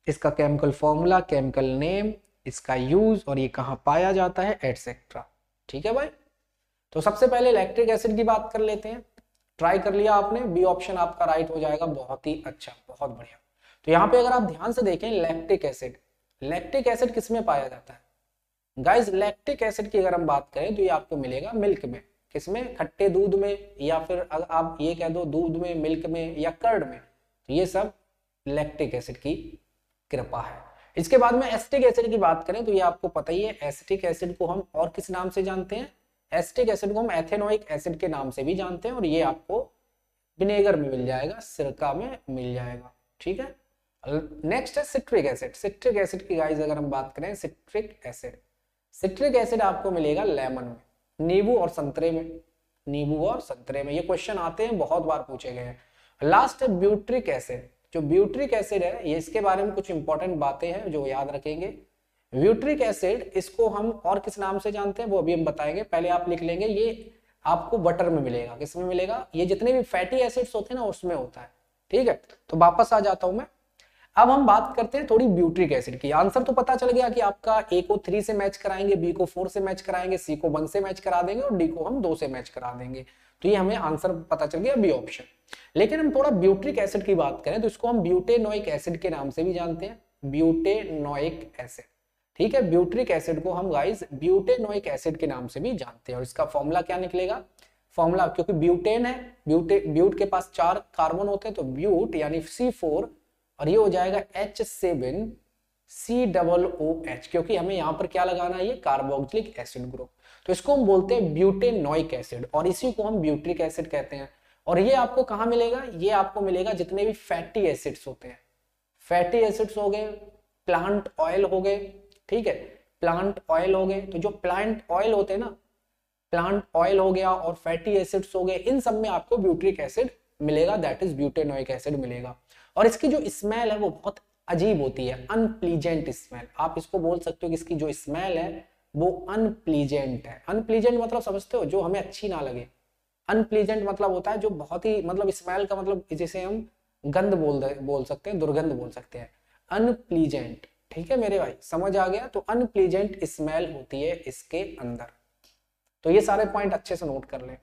इसका केमिकल फॉर्मूला, केमिकल नेम, इसका यूज और ये कहां पाया जाता है, एटसेट्रा, ठीक है भाई। तो सबसे पहले लैक्टिक एसिड की बात कर लेते हैं। ट्राई कर लिया आपने, बी ऑप्शन आपका राइट हो जाएगा, बहुत ही अच्छा, बहुत बढ़िया। तो यहाँ पे अगर आप ध्यान से देखें लैक्टिक एसिड, लैक्टिक एसिड किसमें पाया जाता है गाइस, लैक्टिक एसिड की अगर हम बात करें तो ये आपको मिलेगा मिल्क में, किसमें, खट्टे दूध में, या फिर अगर आप ये कह दो दूध में, मिल्क में या कर्ड में, तो ये सब लैक्टिक एसिड की कृपा है। इसके बाद में एसिटिक एसिड की बात करें तो ये आपको पता ही है, एसिटिक एसिड को हम और किस नाम से जानते हैं, एसिटिक एसिड को हम एथेनोइक एसिड के नाम से भी जानते हैं, और ये आपको विनेगर में मिल जाएगा, सिरका में मिल जाएगा, ठीक है। नेक्स्ट है सिट्रिक एसिड। सिट्रिक एसिड की गाइस अगर हम बात करें, सिट्रिक एसिड, सिट्रिक एसिड आपको मिलेगा लेमन में, नींबू और संतरे में, नींबू और संतरे में। ये क्वेश्चन आते हैं, बहुत बार पूछे गए हैं। लास्ट है ब्यूट्रिक एसिड। जो ब्यूट्रिक एसिड है ये, इसके बारे में कुछ इंपॉर्टेंट बातें हैं जो याद रखेंगे। ब्यूट्रिक एसिड इसको हम और किस नाम से जानते हैं वो अभी हम बताएंगे, पहले आप लिख लेंगे, ये आपको बटर में मिलेगा, किसमें मिलेगा, ये जितने भी फैटी एसिड्स होते हैं ना उसमें होता है, ठीक है। तो वापस आ जाता हूं मैं, अब हम बात करते हैं थोड़ी ब्यूट्रिक एसिड की। आंसर तो पता चल गया कि आपका ए को 3 से मैच कराएंगे, बी को 4 से मैच कराएंगे, सी को 1 से मैच करा देंगे और डी को हम 2 से मैच करा देंगे। तो ये हमें आंसर पता चल गया बी ऑप्शन। लेकिन हम थोड़ा ब्यूट्रिक एसिड की बात करें तो इसको हम ब्यूटेनोइक एसिड के नाम से भी जानते हैं, ब्यूटेनोइक एसिड। ठीक है, ब्यूट्रिक एसिड को हम गाइस ब्यूटेनोइक एसिड के नाम से भी जानते हैं। और इसका फॉर्मूला क्या निकलेगा? फॉर्मूला, क्योंकि ब्यूटेन है, ब्यूट के पास 4 कार्बन होते हैं, तो ब्यूट यानी C4 और ये हो जाएगा H7COOH, क्योंकि हमें यहाँ पर क्या लगाना है, ये कार्बोक्सिलिक एसिड ग्रुप। तो इसको हम बोलते हैं ब्यूटेनोइक एसिड और इसी को हम ब्यूट्रिक एसिड कहते हैं। और ये आपको कहाँ मिलेगा? ये आपको मिलेगा जितने भी फैटी एसिड्स होते हैं, फैटी एसिड्स हो गए, प्लांट ऑयल हो गए, ठीक है, प्लांट ऑयल हो गए। तो जो प्लांट ऑयल होते हैं ना, प्लांट ऑयल हो गया और फैटी एसिड्स हो गए, इन सब में आपको ब्यूट्रिक एसिड मिलेगा, दैट इज ब्यूटेनोइक एसिड मिलेगा। और इसकी जो स्मेल है वो बहुत अजीब होती है, अनप्लीजेंट स्मेल। आप इसको बोल सकते हो कि इसकी जो स्मेल है वो अनप्लीजेंट है। अनप्लीजेंट मतलब समझते हो, जो हमें अच्छी ना लगे। अनप्लीजेंट मतलब होता है जो बहुत ही, मतलब स्मेल का मतलब जैसे हम गंध बोल सकते हैं, दुर्गंध बोल सकते हैं, अनप्लीजेंट। ठीक है मेरे भाई, समझ आ गया? तो अनप्लीजेंट स्मेल होती है इसके अंदर। तो ये सारे पॉइंट अच्छे से नोट कर लें।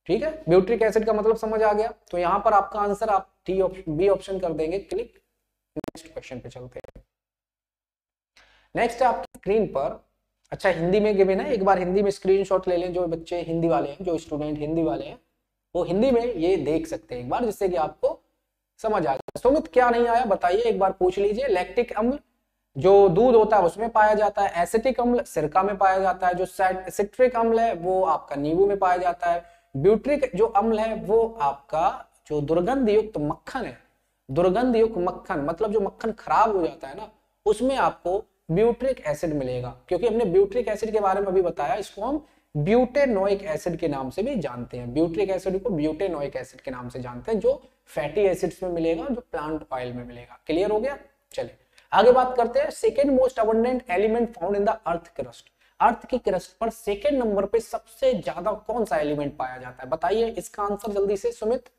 ठीक है, ब्यूट्रिक एसिड का मतलब समझ आ गया। तो यहां पर आपका आंसर आप बी ऑप्शन कर देंगे, क्लिक। नेक्स्ट क्वेश्चन पे चलते हैं। नेक्स्ट है आपकी स्क्रीन पर, अच्छा हिंदी में गिवन है, एक बार हिंदी में स्क्रीनशॉट ले लें। जो बच्चे हिंदी वाले हैं, जो स्टूडेंट हिंदी वाले हैं, वो हिंदी में ये देख सकते हैं एक बार, जिससे कि आपको समझ आ जाए। सुमित क्या नहीं आया बताइए, एक बार पूछ लीजिए। लैक्टिक अम्ल जो दूध होता है उसमें पाया जाता है, एसिटिक अम्ल सिरका में पाया जाता है, जो सिट्रिक अम्ल है वो आपका नींबू में पाया जाता है, ब्यूट्रिक जो अम्ल है वो आपका जो दुर्गंध युक्त मक्खन है, दुर्गंध युक्त मक्खन मतलब जो मक्खन खराब हो जाता है ना, उसमें आपको ब्यूट्रिक एसिड मिलेगा। क्योंकि हमने ब्यूट्रिक एसिड के बारे में अभी बताया, इसको हम ब्यूटेनोइक एसिड के नाम से भी जानते हैं। ब्यूट्रिक एसिड को ब्यूटेनोइक एसिड के नाम से जानते हैं, जो फैटी एसिड्स में मिलेगा, जो प्लांट ऑयल में मिलेगा। क्लियर हो गया? चलिए आगे बात करते हैं। Second most abundant element found in the earth crust. Earth की क्रस्ट पर सेकेंड नंबर पे सबसे ज्यादा कौन सा एलिमेंट पाया जाता है? बताइए इसका आंसर जल्दी से सुमित।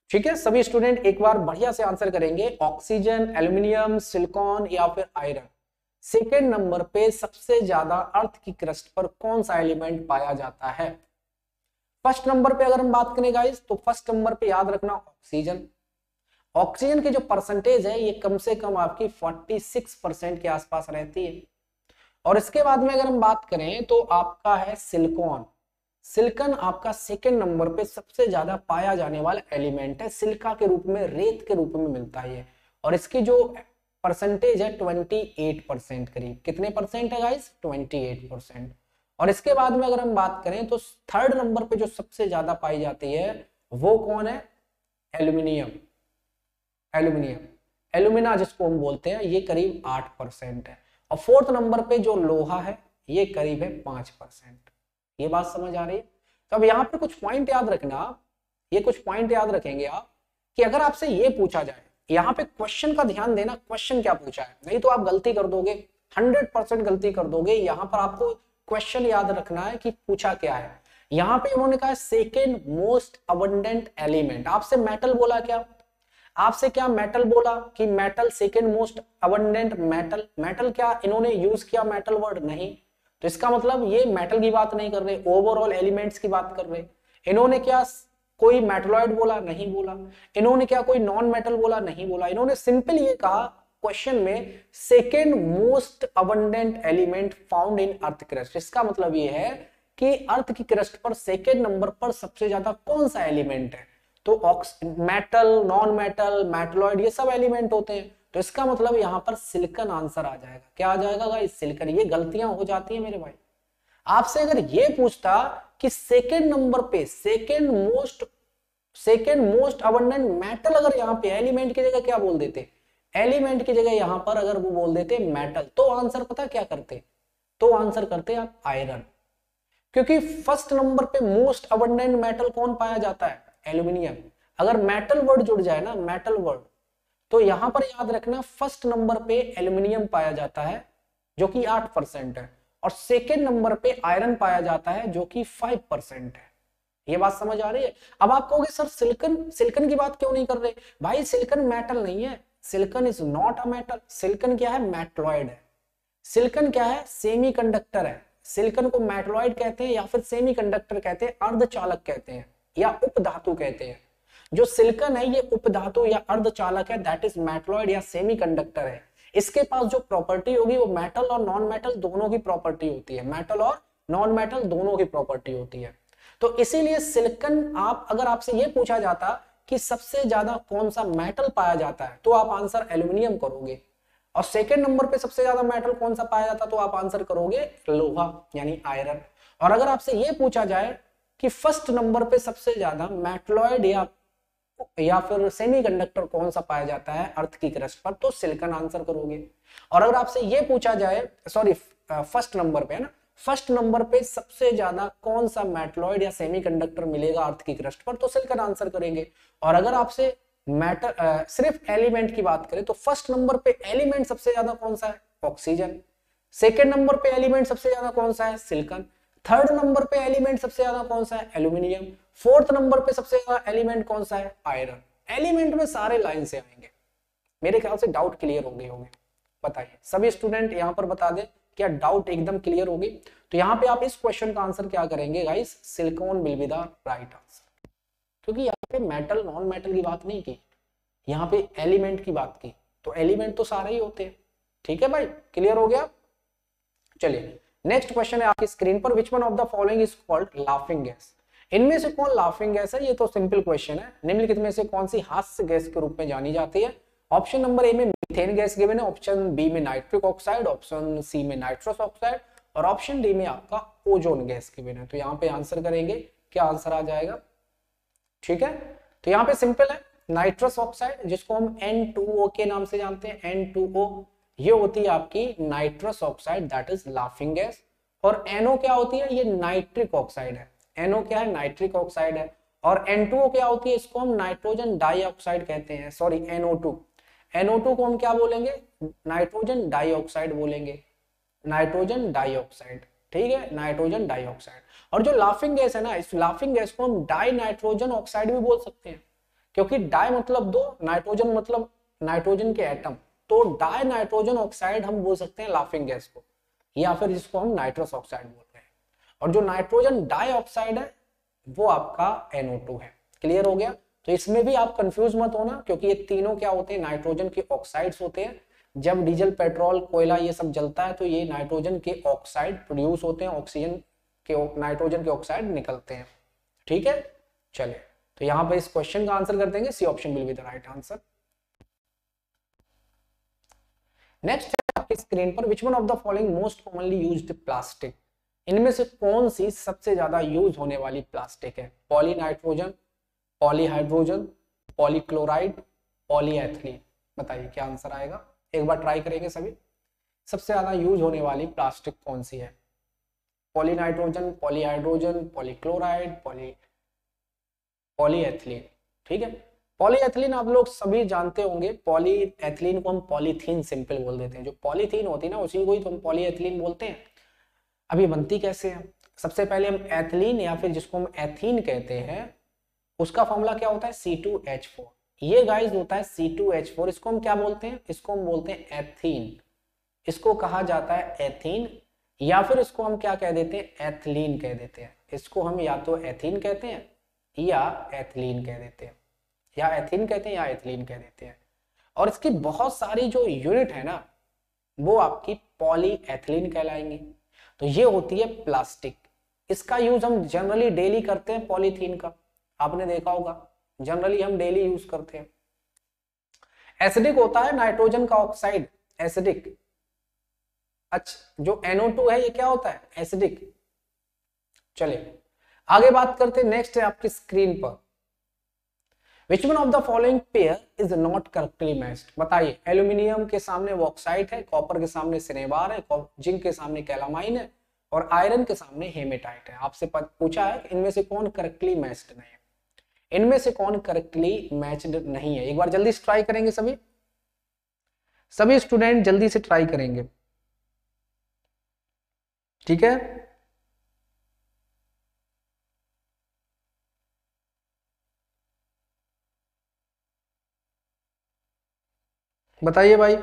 ठीक है, सभी स्टूडेंट एक बार बढ़िया से आंसर करेंगे। ऑक्सीजन, एल्यूमिनियम, सिलिकॉन या फिर आयरन। सेकेंड नंबर पे सबसे ज्यादा अर्थ की क्रस्ट पर कौन सा एलिमेंट पाया जाता है? फर्स्ट नंबर पे अगर हम बात करें गाइस, तो फर्स्ट नंबर पे याद रखना ऑक्सीजन। ऑक्सीजन की जो परसेंटेज है ये कम से कम आपकी 46% के आसपास रहती है। और इसके बाद में अगर हम बात करें तो आपका है सिलिकॉन। सिलिकॉन आपका सेकेंड नंबर पे सबसे ज्यादा पाया जाने वाला एलिमेंट है, सिलिका के रूप में, रेत के रूप में मिलता है। और इसकी जो परसेंटेज है 28% करीब। कितने परसेंट है गाइस? 28%। और इसके बाद में अगर हम बात करें तो थर्ड नंबर पे जो सबसे ज्यादा पाई जाती है वो कौन है? एल्यूमिनियम। एल्यूमिनियम, एल्यूमिना जिसको हम बोलते हैं, ये करीब 8% है। और फोर्थ नंबर पे जो लोहा है ये करीब है 5%। ये बात समझ आ रही है? तो अब यहाँ पे कुछ पॉइंट याद रखना, ये कुछ पॉइंट याद रखेंगे आप, कि अगर आपसे ये पूछा जाए, यहाँ पे क्वेश्चन का ध्यान देना, क्वेश्चन क्या पूछा है, नहीं तो आप गलती कर दोगे, 100% गलती कर दोगे। यहाँ पर आपको क्वेश्चन याद रखना है कि पूछा क्या है। यहाँ पे उन्होंने कहा सेकेंड मोस्ट अबंडेंट एलिमेंट। आपसे मेटल बोला क्या? आपसे क्या मेटल बोला कि metal second most abundant metal. Metal क्या इन्होंने यूज किया मेटल वर्ड? नहीं। तो इसका मतलब ये मेटल की बात नहीं कर रहे, ओवरऑल एलिमेंट्स की बात कर रहे। इन्होंने क्या कोई मेटलॉइड बोला? नहीं बोला। इन्होंने क्या कोई नॉन मेटल बोला? नहीं बोला। इन्होंने सिंपल ये कहा क्वेश्चन में second most abundant element found इन अर्थ क्रस्ट। इसका मतलब ये है कि अर्थ की क्रस्ट पर सेकेंड नंबर पर सबसे ज्यादा कौन सा एलिमेंट है? तो मेटल, नॉन मेटल, मेटलॉइड, ये सब एलिमेंट होते हैं। तो इसका मतलब यहाँ पर सिलिकॉन आंसर आ जाएगा। क्या आ जाएगा गाइस? सिलिकॉन। ये गलतियां हो जाती है मेरे भाई। आपसे अगर ये पूछता कि सेकेंड नंबर पे सेकेंड मोस्ट अबंडेंट मेटल, अगर यहाँ पे एलिमेंट की जगह क्या बोल देते? एलिमेंट की जगह यहाँ पर अगर वो बोल देते मेटल, तो आंसर पता क्या करते? तो आंसर करते आप आयरन। क्योंकि फर्स्ट नंबर पे मोस्ट अबंडेंट मेटल कौन पाया जाता है? एल्यूमिनियम। अगर मेटल वर्ड जुड़ जाए ना, मेटल वर्ड, तो यहां पर याद रखना फर्स्ट नंबर पे एल्यूमिनियम पाया जाता है जो कि 8% है, और सेकेंड नंबर पे आयरन पाया जाता है जो कि 5% है। ये बात समझ आ रही है? अब आप कहोगे सर सिलिकॉन, सिलिकॉन की बात क्यों नहीं कर रहे? भाई सिलिकॉन मेटल नहीं है, silicon is not a metal. Silicon क्या है? मेटलॉइड है। सिलिकॉन क्या है? सेमीकंडक्टर है। सिलिकॉन को मेटलॉइड कहते हैं या फिर सेमीकंडक्टर कहते हैं, अर्धचालक कहते हैं या उपधातु कहते हैं। जो सिलिकॉन है ये उपधातु या अर्धचालक है, दैट इज मेटलॉइड या सेमीकंडक्टर है। इसके पास जो प्रॉपर्टी होगी वो मेटल और नॉन मेटल दोनों की प्रॉपर्टी होती है, मेटल और नॉन मेटल दोनों की प्रॉपर्टी होती है। तो इसीलिए सिलिकॉन, आप अगर आपसे ये पूछा जाता कि सबसे ज्यादा कौन सा मेटल पाया जाता है तो आप आंसर एल्यूमिनियम करोगे, और सेकंड नंबर पे सबसे ज्यादा मेटल कौन सा पाया जाता तो आप आंसर करोगे लोहा यानी आयरन। और अगर आपसे ये पूछा जाए कि फर्स्ट नंबर पे सबसे ज्यादा मेटलॉइड या फिर सेमीकंडक्टर कौन सा पाया जाता है अर्थ की क्रस्ट पर, तो सिलिकॉन आंसर करोगे। और अगर आपसे ये पूछा जाए, सॉरी फर्स्ट नंबर पे है ना, फर्स्ट नंबर पे सबसे ज्यादा कौन सा मेटलॉइड या सेमीकंडक्टर मिलेगा अर्थ की क्रस्ट पर, तो सिलिकॉन आंसर करेंगे। और अगर आपसे मैटर सिर्फ एलिमेंट की बात करें तो फर्स्ट नंबर पे एलिमेंट सबसे ज्यादा कौन सा है? ऑक्सीजन। सेकेंड नंबर पे एलिमेंट सबसे ज्यादा कौन सा है? सिलिकॉन। थर्ड नंबर पे एलिमेंट सबसे ज्यादा कौन सा है? एल्यूमिनियम। फोर्थ नंबर पे सबसे ज्यादा एलिमेंट कौन सा है? आयरन। एलिमेंट में सारे लाइन से आएंगे। मेरे ख्याल से डाउट क्लियर हो गए होंगे, बताइए सभी स्टूडेंट यहाँ पर बता दे क्या डाउट एकदम क्लियर होगी। तो यहाँ पे आप इस क्वेश्चन का आंसर क्या करेंगे guys? Silicon will be the right answer, क्योंकि यहाँ पे मेटल नॉन मेटल की बात नहीं की, यहाँ पे एलिमेंट की बात की। तो एलिमेंट तो सारे ही होते हैं। ठीक है भाई, क्लियर हो गया? चलिए नेक्स्ट क्वेश्चन है आपकी स्क्रीन पर, which one of the following is called laughing gas? इनमें से कौन लाफिंग गैस है? ये तो सिंपल क्वेश्चन है। निम्नलिखित में से कौन सी हास्य गैस के रूप में जानी जाती है? ऑप्शन नंबर ए में मीथेन गैस गिवन है, ऑप्शन बी में नाइट्रिक ऑक्साइड, ऑप्शन सी में नाइट्रस ऑक्साइड, और ऑप्शन डी में आपका ओजोन गैस गिवन है। तो यहाँ पे आंसर करेंगे, क्या आंसर आ जाएगा? ठीक है, तो यहाँ पे सिंपल है, नाइट्रस ऑक्साइड जिसको हम N2O के नाम से जानते हैं, N2O, ये होती है आपकी nitrous oxide, that is laughing gas. और NO क्या होती है? ये नाइट्रिक ऑक्साइड है। NO क्या है? नाइट्रिक ऑक्साइड है। और N2O क्या होती है? इसको हम नाइट्रोजन डाइऑक्साइड कहते हैं, सॉरी NO2। NO2 को हम क्या बोलेंगे? नाइट्रोजन डाइऑक्साइड बोलेंगे, नाइट्रोजन डाइऑक्साइड। ठीक है, नाइट्रोजन डाइऑक्साइड। और जो लाफिंग गैस है ना, इस लाफिंग गैस को हम डाई नाइट्रोजन ऑक्साइड भी बोल सकते हैं, क्योंकि डाई मतलब दो, नाइट्रोजन मतलब नाइट्रोजन के एटम, तो डाई नाइट्रोजन ऑक्साइड हम बोल सकते हैं लाफिंग गैस को, या फिर जिसको हम नाइट्रस ऑक्साइड बोलते हैं। और जो नाइट्रोजन डाइऑक्साइड है वो आपका NO2 है। क्लियर हो गया? तो इसमें भी आप कंफ्यूज मत होना, क्योंकि ये तीनों क्या होते हैं? नाइट्रोजन के ऑक्साइड्स होते हैं। जब डीजल, पेट्रोल, कोयला ये सब जलता है तो ये नाइट्रोजन के ऑक्साइड प्रोड्यूस होते हैं, ऑक्सीजन के नाइट्रोजन के ऑक्साइड निकलते हैं। ठीक है, चलिए तो यहाँ पे इस क्वेश्चन का आंसर कर देंगे, C option will be the right answer. Next है आपकी स्क्रीन पर, which one of the following most commonly used plastic? इनमें से कौन सी सबसे ज्यादा यूज होने वाली प्लास्टिक है? Polynitrogen, polyhydrogen, polychloride, polyethylene. बताइए क्या आंसर आएगा? एक बार ट्राई करेंगे सभी। सबसे ज्यादा यूज होने वाली प्लास्टिक कौन सी है? Polynitrogen, polyhydrogen, polychloride, polyethylene. ठीक है, पॉलीएथिलीन आप लोग सभी जानते होंगे। पॉलीएथिलीन को हम पॉलीथीन सिंपल बोल देते हैं, जो पॉलीथीन होती है ना उसी को ही तो हम पॉलीएथिलीन बोलते हैं। अब ये बनती कैसे है? सबसे पहले हम एथिलीन या फिर जिसको हम एथीन कहते हैं, उसका फॉर्मूला क्या होता है? C2H4। ये गाइस होता है C2H4। इसको हम क्या बोलते हैं? इसको हम बोलते हैं एथीन। इसको कहा जाता है एथीन, या फिर इसको हम क्या कह देते हैं? एथिलीन कह देते हैं। इसको हम या तो एथीन कहते हैं या एथिलीन कह देते हैं, या एथीन कहते हैं या एथिलीन कह देते हैं। और इसकी बहुत सारी जो यूनिट है ना, वो आपकी पॉलीएथिलीन कहलाएंगी। तो ये होती है प्लास्टिक। इसका यूज हम जनरली डेली करते हैं, पॉलीथीन का आपने देखा होगा, जनरली हम डेली यूज करते हैं। एसिडिक होता है नाइट्रोजन का ऑक्साइड, एसिडिक। अच्छा, जो NO2 है ये क्या होता है? एसिडिक। चलिए आगे बात करते हैं। नेक्स्ट है आपकी स्क्रीन पर, which one of the following pair is not correctly matched? बताइए, एल्यूमिनियम के सामने वो ऑक्साइड है, कॉपर के सामने सिनेबार है, जिंक के सामने कैलामाइन है, और आयरन के सामने हेमेटाइट है। आपसे पूछा है कि इनमें से कौन करेक्टली मैच्ड नहीं है, इनमें से कौन करेक्टली मैच्ड नहीं है? एक बार जल्दी से ट्राई करेंगे सभी स्टूडेंट जल्दी से ट्राई करेंगे। ठीक है, बताइए भाई,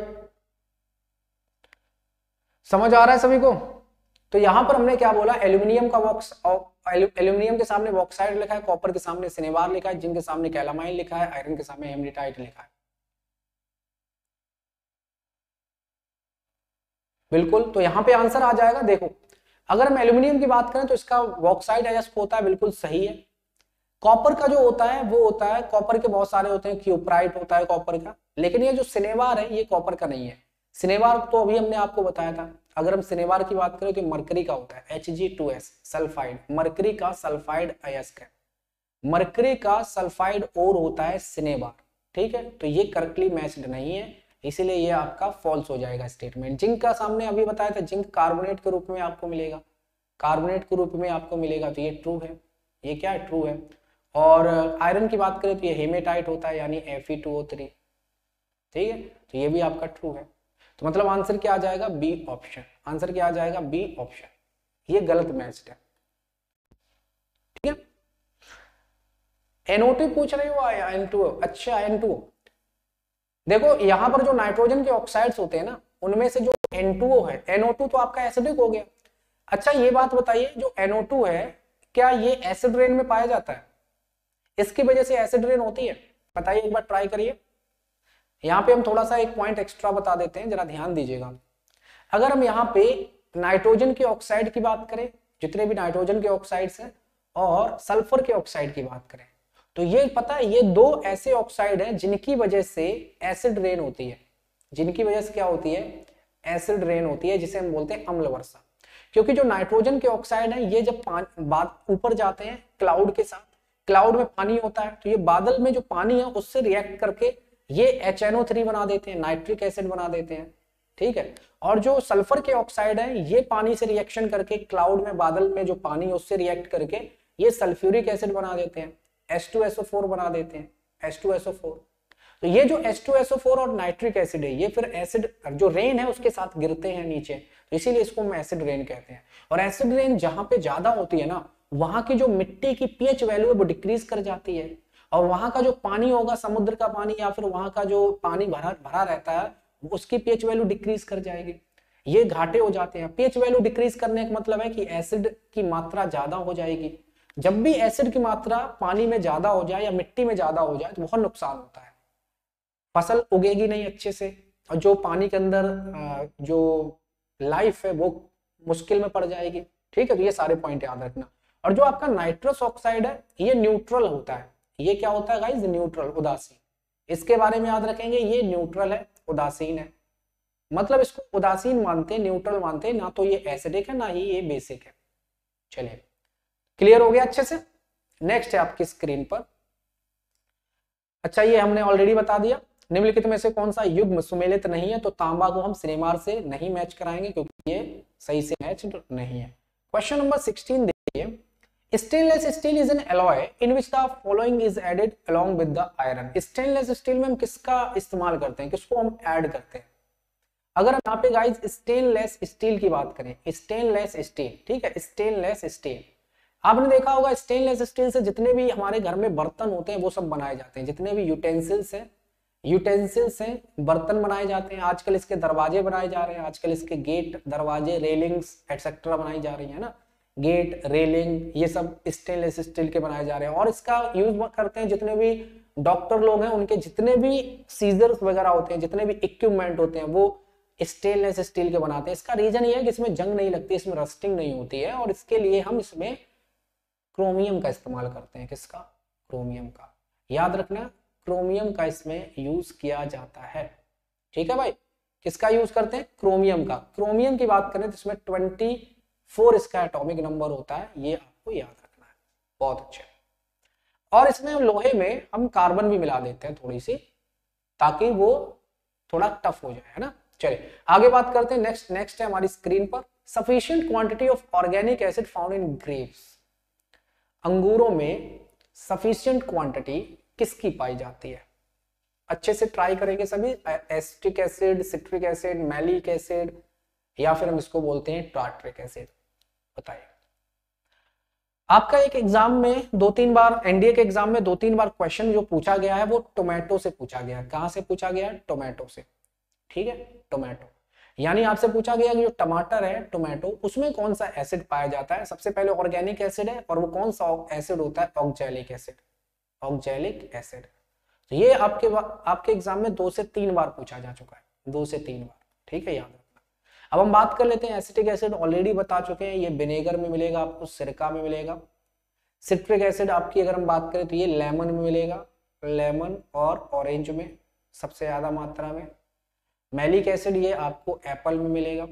समझ आ रहा है सभी को? तो यहां पर हमने क्या बोला, एल्यूमिनियम का बॉक्स, एल्यूमिनियम के सामने बॉक्साइड लिखा है, कॉपर के सामने सिनेबार लिखा है, जिंक के सामने कैलामाइन लिखा है, आयरन के सामने हेमटाइट लिखा है। बिल्कुल, तो यहां पे आंसर आ जाएगा। देखो, अगर हम एल्यूमिनियम की बात करें तो इसका बॉक्साइड एस्प होता है, बिल्कुल सही है। कॉपर का जो होता है वो होता है, कॉपर के बहुत सारे होते हैं, क्यूप्राइट होता है कॉपर का, लेकिन ये जो सिनेबार है ये कॉपर का नहीं है। सिनेबार तो अभी हमने आपको बताया था। अगर हम सिनेबार की बात करें तो मरकरी का होता है, Hg2s सल्फाइड, मरकरी का सल्फाइड अयस्क है, मरकरी का सल्फाइड और होता है सिनेबार। ठीक है, तो ये करेक्टली मैच्ड नहीं है, इसीलिए ये आपका फॉल्स हो जाएगा स्टेटमेंट। जिंक का सामने अभी बताया था, जिंक कार्बोनेट के रूप में आपको मिलेगा, कार्बोनेट के रूप में आपको मिलेगा, तो ये ट्रू है, ये क्या है, ट्रू है। और आयरन की बात करें तो ये हेमेटाइट होता है, यानी Fe2O3। ठीक है, तो ये भी आपका ट्रू है। तो मतलब आंसर क्या आ जाएगा, बी ऑप्शन। आंसर क्या आ जाएगा, बी ऑप्शन। ये गलत मैच्ड है। ठीक है, NO2 पूछ रहे हो या N2O? अच्छा, N2O। देखो यहां पर जो नाइट्रोजन के ऑक्साइड्स होते हैं ना, उनमें से जो N2O है, NO2 तो आपका एसिडिक हो गया। अच्छा ये बात बताइए, जो NO2 है क्या ये एसिड रेन में पाया जाता है? इसकी वजह से एसिड रेन होती है? बताइए, एक बार ट्राई करिए। यहाँ पे हम थोड़ा सा एक पॉइंट एक्स्ट्रा बता देते हैं, जरा ध्यान दीजिएगा। अगर हम यहाँ पे नाइट्रोजन के ऑक्साइड की बात करें, जितने भी नाइट्रोजन के ऑक्साइड्स हैं, और सल्फर के ऑक्साइड की बात करें, तो ये पता है ये दो ऐसे ऑक्साइड हैं जिनकी वजह से एसिड रेन होती है। जिनकी वजह से क्या होती है, एसिड रेन होती है, जिसे हम बोलते हैं अम्ल वर्षा। क्योंकि जो नाइट्रोजन के ऑक्साइड है ये जब ऊपर जाते हैं क्लाउड के साथ, क्लाउड में पानी होता है, तो ये बादल में जो पानी है उससे रिएक्ट करके ये HNO3 बना देते हैं, नाइट्रिक एसिड बना देते हैं। ठीक है, और जो सल्फर के ऑक्साइड है ये पानी से रिएक्शन करके क्लाउड में, बादल में जो पानी है उससे रिएक्ट करके ये सल्फ्यूरिक एसिड बना देते हैं, H2SO4 बना देते हैं, H2SO4। तो ये जो H2SO4 और नाइट्रिक एसिड है ये फिर एसिड जो रेन है उसके साथ गिरते हैं नीचे, तो इसीलिए इसको हम एसिड रेन कहते हैं। और एसिड रेन जहां पे ज्यादा होती है ना, वहां की जो मिट्टी की पीएच वैल्यू है वो डिक्रीज कर जाती है, और वहां का जो पानी होगा, समुद्र का पानी या फिर वहां का जो पानी भरा भरा रहता है, उसकी पीएच वैल्यू डिक्रीज कर जाएगी, ये घाटे हो जाते हैं। पीएच वैल्यू डिक्रीज करने का मतलब है कि एसिड की मात्रा ज्यादा हो जाएगी। जब भी एसिड की मात्रा पानी में ज्यादा हो जाए या मिट्टी में ज्यादा हो जाए तो बहुत नुकसान होता है, फसल उगेगी नहीं अच्छे से, और जो पानी के अंदर जो लाइफ है वो मुश्किल में पड़ जाएगी। ठीक है, तो ये सारे पॉइंट याद रखना। और जो आपका नाइट्रस ऑक्साइड है ये न्यूट्रल होता है। ये क्या होता है गाइस, न्यूट्रल, उदासीन। इसके बारे में याद रखेंगे, ये न्यूट्रल है, उदासीन है, मतलब इसको उदासीन मानते हैं, न्यूट्रल मानते हैं, ना तो ये एसिडिक है ना ही ये बेसिक है। चलिए, क्लियर हो गया अच्छे से। नेक्स्ट है आपकी स्क्रीन पर। अच्छा ये हमने ऑलरेडी बता दिया, निम्नलिखित में से कौन सा युग्म सुमेलित नहीं है, तो तांबा को हम सिनेमार से नहीं मैच कराएंगे क्योंकि ये सही से मैच नहीं है। क्वेश्चन नंबर 16 देखिए, stainless steel is an alloy in which the following is added along with the iron. Stainless steel में हम किसका इस्तेमाल करते हैं, किसको हम ऐड करते हैं? अगर हम यहाँ पे गाइस स्टेनलेस स्टील की बात करें, स्टेनलेस स्टील, ठीक है, स्टेनलेस स्टील, आपने देखा होगा स्टेनलेस स्टील से जितने भी हमारे घर में बर्तन होते हैं वो सब बनाए जाते हैं, जितने भी यूटेंसिल्स हैं, बर्तन बनाए जाते हैं। आजकल इसके दरवाजे बनाए जा रहे हैं, आजकल इसके गेट, दरवाजे, रेलिंग्स एटसेट्रा बनाई जा रही है ना, गेट, रेलिंग, ये सब स्टेनलेस स्टील के बनाए जा रहे हैं। और इसका यूज करते हैं जितने भी डॉक्टर लोग हैं, उनके जितने भी सीजर्स वगैरह होते हैं, जितने भी इक्विपमेंट होते हैं, वो स्टेनलेस स्टील के बनाते हैं। इसका रीजन ये है कि इसमें जंग नहीं लगती, इसमें रस्टिंग नहीं होती है, और इसके लिए हम इसमें क्रोमियम का इस्तेमाल करते हैं। किसका? क्रोमियम का। याद रखना, क्रोमियम का इसमें यूज किया जाता है। ठीक है भाई, किसका यूज करते हैं? क्रोमियम का। क्रोमियम की बात करें तो इसमें 24 इसका एटॉमिक नंबर होता है, ये आपको याद रखना है। बहुत अच्छा। और इसमें लोहे में हम कार्बन भी मिला देते हैं थोड़ी सी, ताकि वो थोड़ा टफ हो जाए, है ना। चलिए आगे बात करते हैं। नेक्स्ट है हमारी स्क्रीन पर, sufficient quantity of organic acid found in grapes. अंगूरों में सफिशिएंट क्वांटिटी किसकी पाई जाती है? अच्छे से ट्राई करेंगे सभी, acetic acid, citric acid, malic acid, या फिर हम इसको बोलते हैं टार्ट्रिक एसिड। बताइए। आपका एक एग्जाम में 2-3 बार, एनडीए के एग्जाम में 2-3 बार क्वेश्चन जो पूछा गया है वो टोमेटो से पूछा गया है। कहां से पूछा गया है? टोमेटो से। ठीक है, टोमेटो। यानी आपसे पूछा गया कि जो टमाटर है टोमेटो, उसमें कौन सा एसिड पाया जाता है? सबसे पहले ऑर्गेनिक एसिड है, और वो कौन सा एसिड होता है? Oxalic acid, oxalic acid. तो ये आपके एग्जाम में 2 से 3 बार पूछा जा चुका है, 2 से 3 बार, ठीक है, याद रखना। अब हम बात कर लेते हैं एसिटिक एसिड, ऑलरेडी बता चुके हैं, ये विनेगर में मिलेगा आपको, सिरका में मिलेगा। सिट्रिक एसिड आपकी अगर हम बात करें तो ये लेमन में मिलेगा, लेमन और ऑरेंज में सबसे ज्यादा मात्रा में। मैलिक एसिड ये आपको एप्पल में मिलेगा,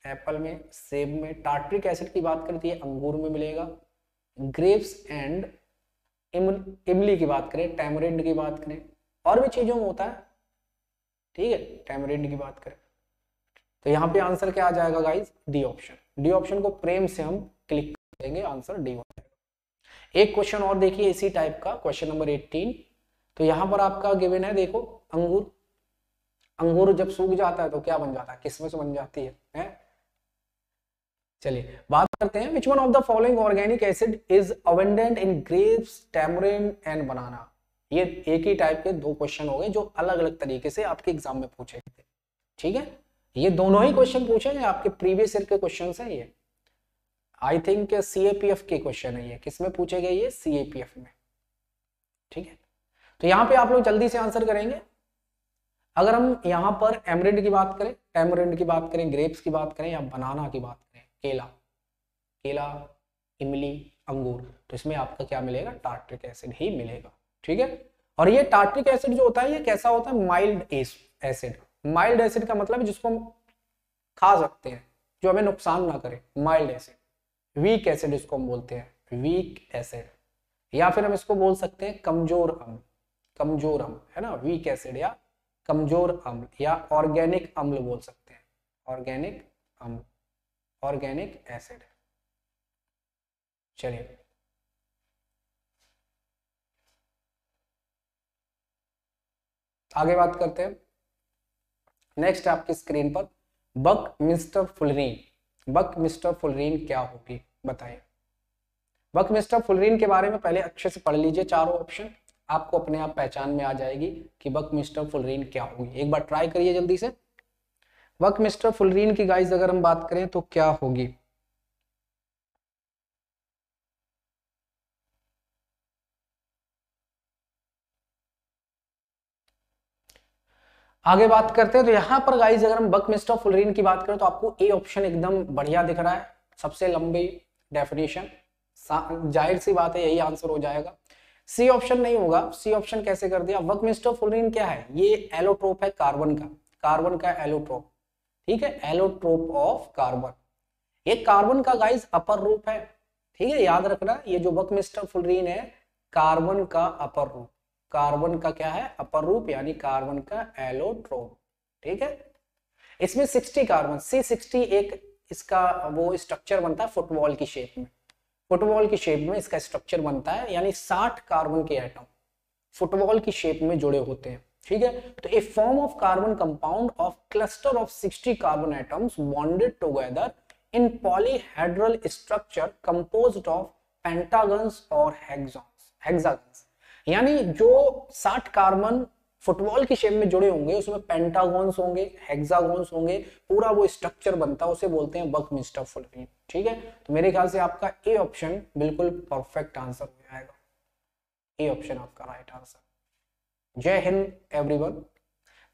एप्पल में, सेब में। टार्ट्रिक एसिड की बात करें तो ये अंगूर में मिलेगा। ग्रेप्स एंड इमली की बात करें, टैमरिंड की बात करें, और भी चीजों में होता है, ठीक है, टैमरिंड की बात करें। तो यहाँ पे आंसर क्या आ जाएगा guys? D option. D option को प्रेम से हम क्लिक कर देंगे, आंसर डी हो जाएगा। एक क्वेश्चन और देखिए इसी टाइप का, क्वेश्चन नंबर 18। तो यहाँ पर आपका गिवन है, देखो, अंगूर। अंगूर जब सूख जाता है तो क्या बन जाता है? किसमिस बन जाती है? चलिए बात करते हैं, which one of the following organic acid is abundant in grapes, tamarind and banana? ये एक ही टाइप के 2 क्वेश्चन हो गए जो अलग अलग तरीके से आपके एग्जाम में पूछे गए, ठीक है। ये दोनों ही क्वेश्चन पूछे हैं, आपके प्रीवियस ईयर के क्वेश्चन हैं ये। आई थिंक सीएपीएफ के क्वेश्चन है ये। किसमें पूछे गए? ये सीएपीएफ में, ठीक है। तो यहाँ पे आप लोग जल्दी से आंसर करेंगे। अगर हम यहाँ पर एमरिंड की बात करें, टैमरिंड की बात करें, ग्रेप्स की बात करें, या बनाना की बात करें, केला, केला, इमली, अंगूर, तो इसमें आपका क्या मिलेगा? टार्ट्रिक एसिड ही मिलेगा, ठीक है। और ये टार्ट्रिक एसिड जो होता है ये कैसा होता है? Mild acid. माइल्ड एसिड का मतलब है जिसको हम खा सकते हैं, जो हमें नुकसान ना करे, माइल्ड एसिड। वीक एसिड इसको हम बोलते हैं, वीक एसिड, या फिर हम इसको बोल सकते हैं कमजोर अम्ल, कमजोर अम्ल, है ना, वीक एसिड या कमजोर अम्ल, या ऑर्गेनिक अम्ल बोल सकते हैं, ऑर्गेनिक अम्ल, ऑर्गेनिक एसिड। चलिए आगे बात करते हैं। नेक्स्ट आपकी स्क्रीन पर बक मिस्टर फुलरीन। बक मिस्टर फुलरीन क्या होगी बताइए? बक मिस्टर फुलरीन के बारे में पहले अच्छे से पढ़ लीजिए, चारों ऑप्शन, आपको अपने आप पहचान में आ जाएगी कि बक मिस्टर फुलरीन क्या होगी। एक बार ट्राई करिए जल्दी से। बक मिस्टर फुलरीन की गाइस अगर हम बात करें तो क्या होगी? आगे बात करते हैं तो यहां पर गाइस अगर हम बक मिस्टर फुलरीन की बात करें तो आपको ए ऑप्शन एकदम बढ़िया दिख रहा है, सबसे लंबी डेफिनेशन, जाहिर सी बात है यही आंसर हो जाएगा। सी ऑप्शन नहीं होगा, सी ऑप्शन कैसे कर दिया? बक मिस्टर फुलरीन क्या है? ये एलोट्रोप है कार्बन का, कार्बन का एलोट्रोप, ठीक है, एलोट्रोप ऑफ कार्बन। ये कार्बन का गाइस अपर रूप है, ठीक है, याद रखना, ये जो बक मिस्टर फुलरीन है कार्बन का अपर रूप, कार्बन का क्या है? अपर रूप, यानी कार्बन का एलोट्रोप, ठीक है। इसमें 60 कार्बन, C60 एक इसका वो स्ट्रक्चर बनता है फुटबॉल की शेप में, फुटबॉल की शेप में इसका स्ट्रक्चर बनता है, यानी 60 कार्बन के एटम फुटबॉल की शेप में जुड़े होते हैं, ठीक है। तो a form of carbon compound of cluster of 60 carbon atoms bonded together in polyhedral structure composed of pentagons और हेक्सागन्स। यानी जो 60 कार्बन फुटबॉल की शेप में जुड़े होंगे उसमें पेंटागॉन्स होंगे, हेक्सागॉन्स होंगे, पूरा वो स्ट्रक्चर बनता है, उसे बोलते हैं बक मिस्टर फुलरीन, ठीक है। तो मेरे ख्याल से आपका ए ऑप्शन बिल्कुल परफेक्ट आंसर हो जाएगा, ए ऑप्शन आपका राइट आंसर। जय हिंद एवरीवन।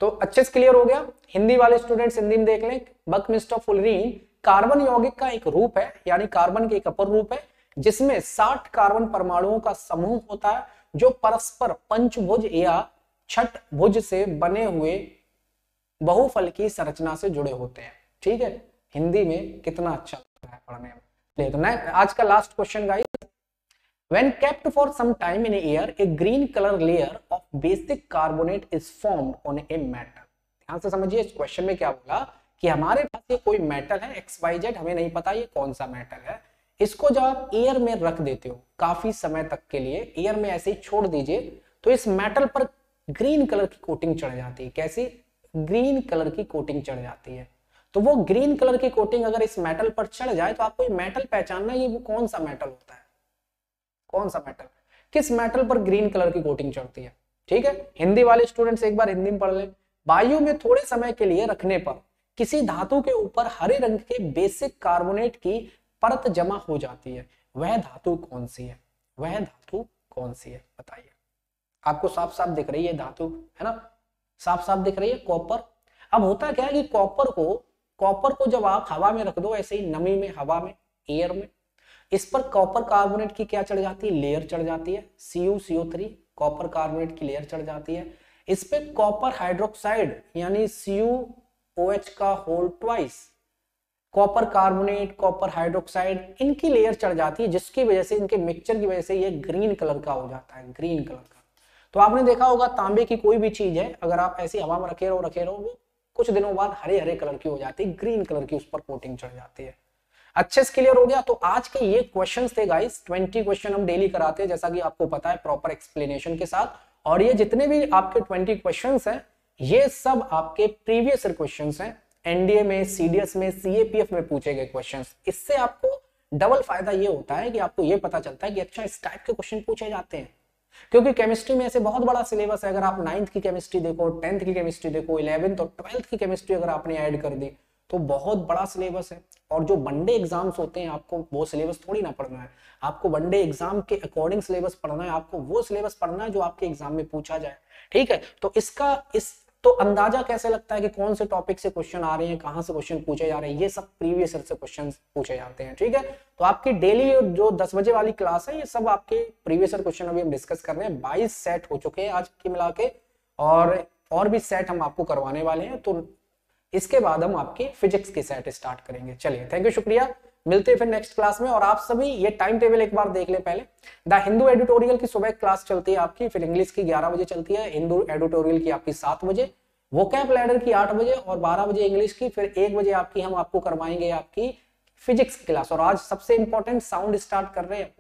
तो अच्छे से क्लियर हो गया। हिंदी वाले स्टूडेंट्स हिंदी में देख लें, बक मिस्टर फुलरीन कार्बन यौगिक का एक रूप है, यानी कार्बन के एक अपर रूप है जिसमें 60 कार्बन परमाणुओं का समूह होता है जो परस्पर पंचभुज या छठ भुज से बने हुए बहुफल की संरचना से जुड़े होते हैं, ठीक है। हिंदी में कितना अच्छा लगता है पढ़ने में। तो आज का last question guys, when kept for some time in air a green color layer of basic carbonate is formed on a metal। ध्यान से समझिए, इस क्वेश्चन में क्या बोला कि हमारे पास ये कोई मेटल है XYZ, हमें नहीं पता ये कौन सा मेटल है, इसको जब आप एयर में रख देते हो काफी समय तक के लिए, एयर में ऐसे ही छोड़ दीजिए, तो इस मेटल पर ग्रीन कलर की कोटिंग चढ़ जाती है। कैसी? ग्रीन कलर की कोटिंग चढ़ जाती है। तो वो ग्रीन कलर की कोटिंग अगर इस मेटल पर चढ़ जाए तो आपको ये मेटल पहचानना है, ये वो कौन सा मेटल होता है, कौन सा मेटल, किस मेटल पर ग्रीन कलर की कोटिंग चढ़ती है, ठीक है। हिंदी वाले स्टूडेंट्स एक बार हिंदी में पढ़ लें, वायु में थोड़े समय के लिए रखने पर किसी धातु के ऊपर हरे रंग के बेसिक कार्बोनेट की परत जमा हो जाती है, वह धातु कौन सी है? वह धातु कौन सी है बताइए। आपको साफ साफ दिख रही है धातु, है ना, साफ साफ दिख रही है, कॉपर। अब होता क्या है कि कॉपर को जब आप हवा में रख दो, ऐसे ही नमी में, हवा में, एयर में, इस पर कॉपर कार्बोनेट की क्या चढ़ जाती है? लेयर चढ़ जाती है, CuCO3 कॉपर कार्बोनेट की लेयर चढ़ जाती है। इस पे कॉपर हाइड्रोक्साइड यानी CuOH का whole twice, copper carbonate, copper hydroxide, इनकी लेयर चढ़ जाती है, जिसकी वजह से, इनके मिक्सचर की वजह से ये ग्रीन कलर का हो जाता है, ग्रीन कलर का। तो आपने देखा होगा तांबे की कोई भी चीज है, अगर आप ऐसी हवा में रखे रहो, वो कुछ दिनों बाद हरे हरे कलर की हो जाती है, ग्रीन कलर की उस पर कोटिंग चढ़ जाती है। अच्छे से क्लियर हो गया? तो आज के ये क्वेश्चंस थे गाइस, 20 क्वेश्चन हम डेली कराते हैं, जैसा कि आपको पता है, प्रॉपर एक्सप्लेनेशन के साथ। और ये जितने भी आपके 20 क्वेश्चंस हैं, ये सब आपके प्रीवियस क्वेश्चंस हैं, एनडीए में, सीडीएस में, सीएपीएफ में पूछे गए क्वेश्चंस। इससे आपको डबल फायदा ये होता है कि आपको ये पता चलता है कि अच्छा इस टाइप के क्वेश्चन पूछे जाते हैं, क्योंकि केमिस्ट्री में ऐसे बहुत बड़ा सिलेबस है। अगर आप 9th की केमिस्ट्री देखो, 10th की केमिस्ट्री देखो, 11th और 12th की केमिस्ट्री अगर आपने ऐड कर दी तो बहुत बड़ा सिलेबस है। और जो वनडे एग्जाम्स होते हैं, आपको वो सिलेबस थोड़ी ना पढ़ना है, आपको वनडे एग्जाम के अकॉर्डिंग सिलेबस पढ़ना है, आपको वो सिलेबस पढ़ना है जो आपके एग्जाम में पूछा जाए। ठीक है, तो तो अंदाजा कैसे लगता है कि कौन से टॉपिक से क्वेश्चन आ रहे हैं, कहां से क्वेश्चन पूछे जा रहे हैं? ये सब प्रीवियस ईयर से क्वेश्चन पूछे जाते हैं। ठीक है, तो आपकी डेली जो 10 बजे वाली क्लास है, ये सब आपके प्रीवियस ईयर क्वेश्चन अभी हम डिस्कस कर रहे हैं। 22 सेट हो चुके हैं आज की मिला के, और भी सेट हम आपको करवाने वाले हैं। तो इसके बाद हम आपकी फिजिक्स की सेट स्टार्ट करेंगे। चलिए, थैंक यू, शुक्रिया, मिलते हैं फिर नेक्स्ट क्लास में। और आप सभी ये टाइम टेबल एक बार देख लें पहले। द हिंदू एडिटोरियल की सुबह क्लास चलती है आपकी, फिर इंग्लिश की 11 बजे चलती है, हिंदू एडिटोरियल की आपकी 7 बजे, वोकैब लैडर की 8 बजे और 12 बजे इंग्लिश की, फिर 1 बजे आपकी हम आपको करवाएंगे आपकी फिजिक्स की क्लास। और आज सबसे इंपॉर्टेंट साउंड स्टार्ट कर रहे हैं।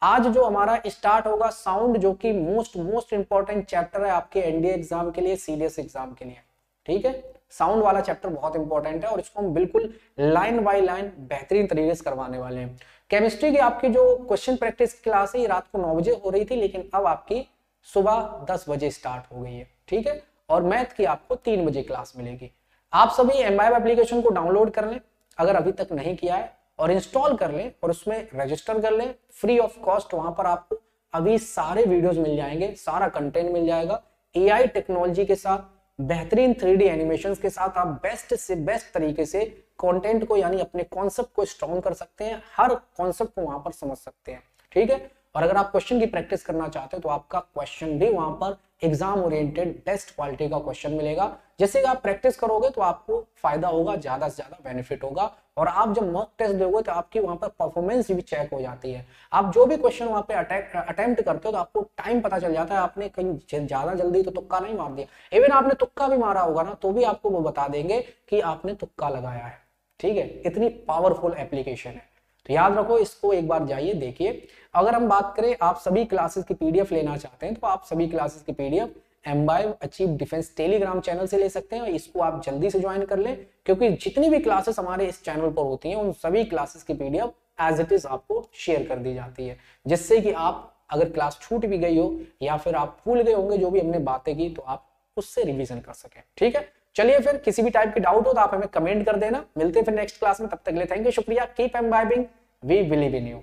आज जो हमारा स्टार्ट होगा साउंड, जो कि मोस्ट इंपॉर्टेंट चैप्टर है आपके एनडीए एग्जाम के लिए, सीडीएस एग्जाम के लिए। ठीक है, साउंड वाला चैप्टर बहुत इंपॉर्टेंट है और इसको हम बिल्कुल लाइन बाय लाइन बेहतरीन तरीके से करवाने वाले हैं। केमिस्ट्री की आपकी जो क्वेश्चन प्रैक्टिस क्लास है, ये रात को 9 बजे हो रही थी, लेकिन अब आपकी सुबह 10 बजे स्टार्ट हो गई है। ठीक है, और मैथ की आपको 3 बजे क्लास मिलेगी। आप सभी एमवाइब एप्लीकेशन को डाउनलोड कर लें अगर अभी तक नहीं किया है, और इंस्टॉल कर लें और उसमें रजिस्टर कर लें फ्री ऑफ कॉस्ट। वहां पर आपको अभी सारे वीडियोस मिल जाएंगे, सारा कंटेंट मिल जाएगा, एआई टेक्नोलॉजी के साथ, बेहतरीन 3D एनिमेशंस के साथ आप बेस्ट से बेस्ट तरीके से कंटेंट को, यानी अपने कॉन्सेप्ट को स्ट्रॉन्ग कर सकते हैं, हर कॉन्सेप्ट को वहां पर समझ सकते हैं। ठीक है, और अगर आप क्वेश्चन की प्रैक्टिस करना चाहते हो तो आपका क्वेश्चन भी वहां पर एग्जाम ओरिएंटेड बेस्ट क्वालिटी का क्वेश्चन मिलेगा, जिससे आप प्रैक्टिस करोगे तो आपको फायदा होगा, ज्यादा से ज्यादा बेनिफिट होगा। और आप जब मॉक टेस्ट दोगे तो आपकी वहां पर परफॉर्मेंस भी चेक हो जाती है। आप जो भी क्वेश्चन वहां पे अटेम्प्ट करते हो तो आपको टाइम पता चल जाता है, आपने कहीं ज्यादा जल्दी तो तुक्का नहीं मार दिया। इवन आपने तुक्का भी मारा होगा ना, तो भी आपको वो बता देंगे कि आपने तुक्का लगाया है। ठीक है, इतनी पावरफुल एप्लीकेशन है, तो याद रखो, इसको एक बार जाइए देखिए। अगर हम बात करें, आप सभी क्लासेस की पीडीएफ लेना चाहते हैं तो आप सभी क्लासेस की पीडीएफ एमवाइब अचीव डिफेंस टेलीग्राम चैनल से ले सकते हैं, और इसको आप जल्दी से ज्वाइन कर लें, क्योंकि जितनी भी क्लासेस हमारे इस चैनल पर होती हैं उन सभी क्लासेस की पीडीएफ एज इट इज आपको शेयर कर दी जाती है, जिससे कि आप अगर क्लास छूट भी गई हो या फिर आप भूल गए होंगे जो भी हमने बातें की, तो आप उससे रिवीजन कर सकें। ठीक है, चलिए, फिर किसी भी टाइप की डाउट हो तो आप हमें कमेंट कर देना। मिलते हैं फिर नेक्स्ट क्लास में, तब तक के लिए थैंक यू, शुक्रिया, keep embibing, we believe in you.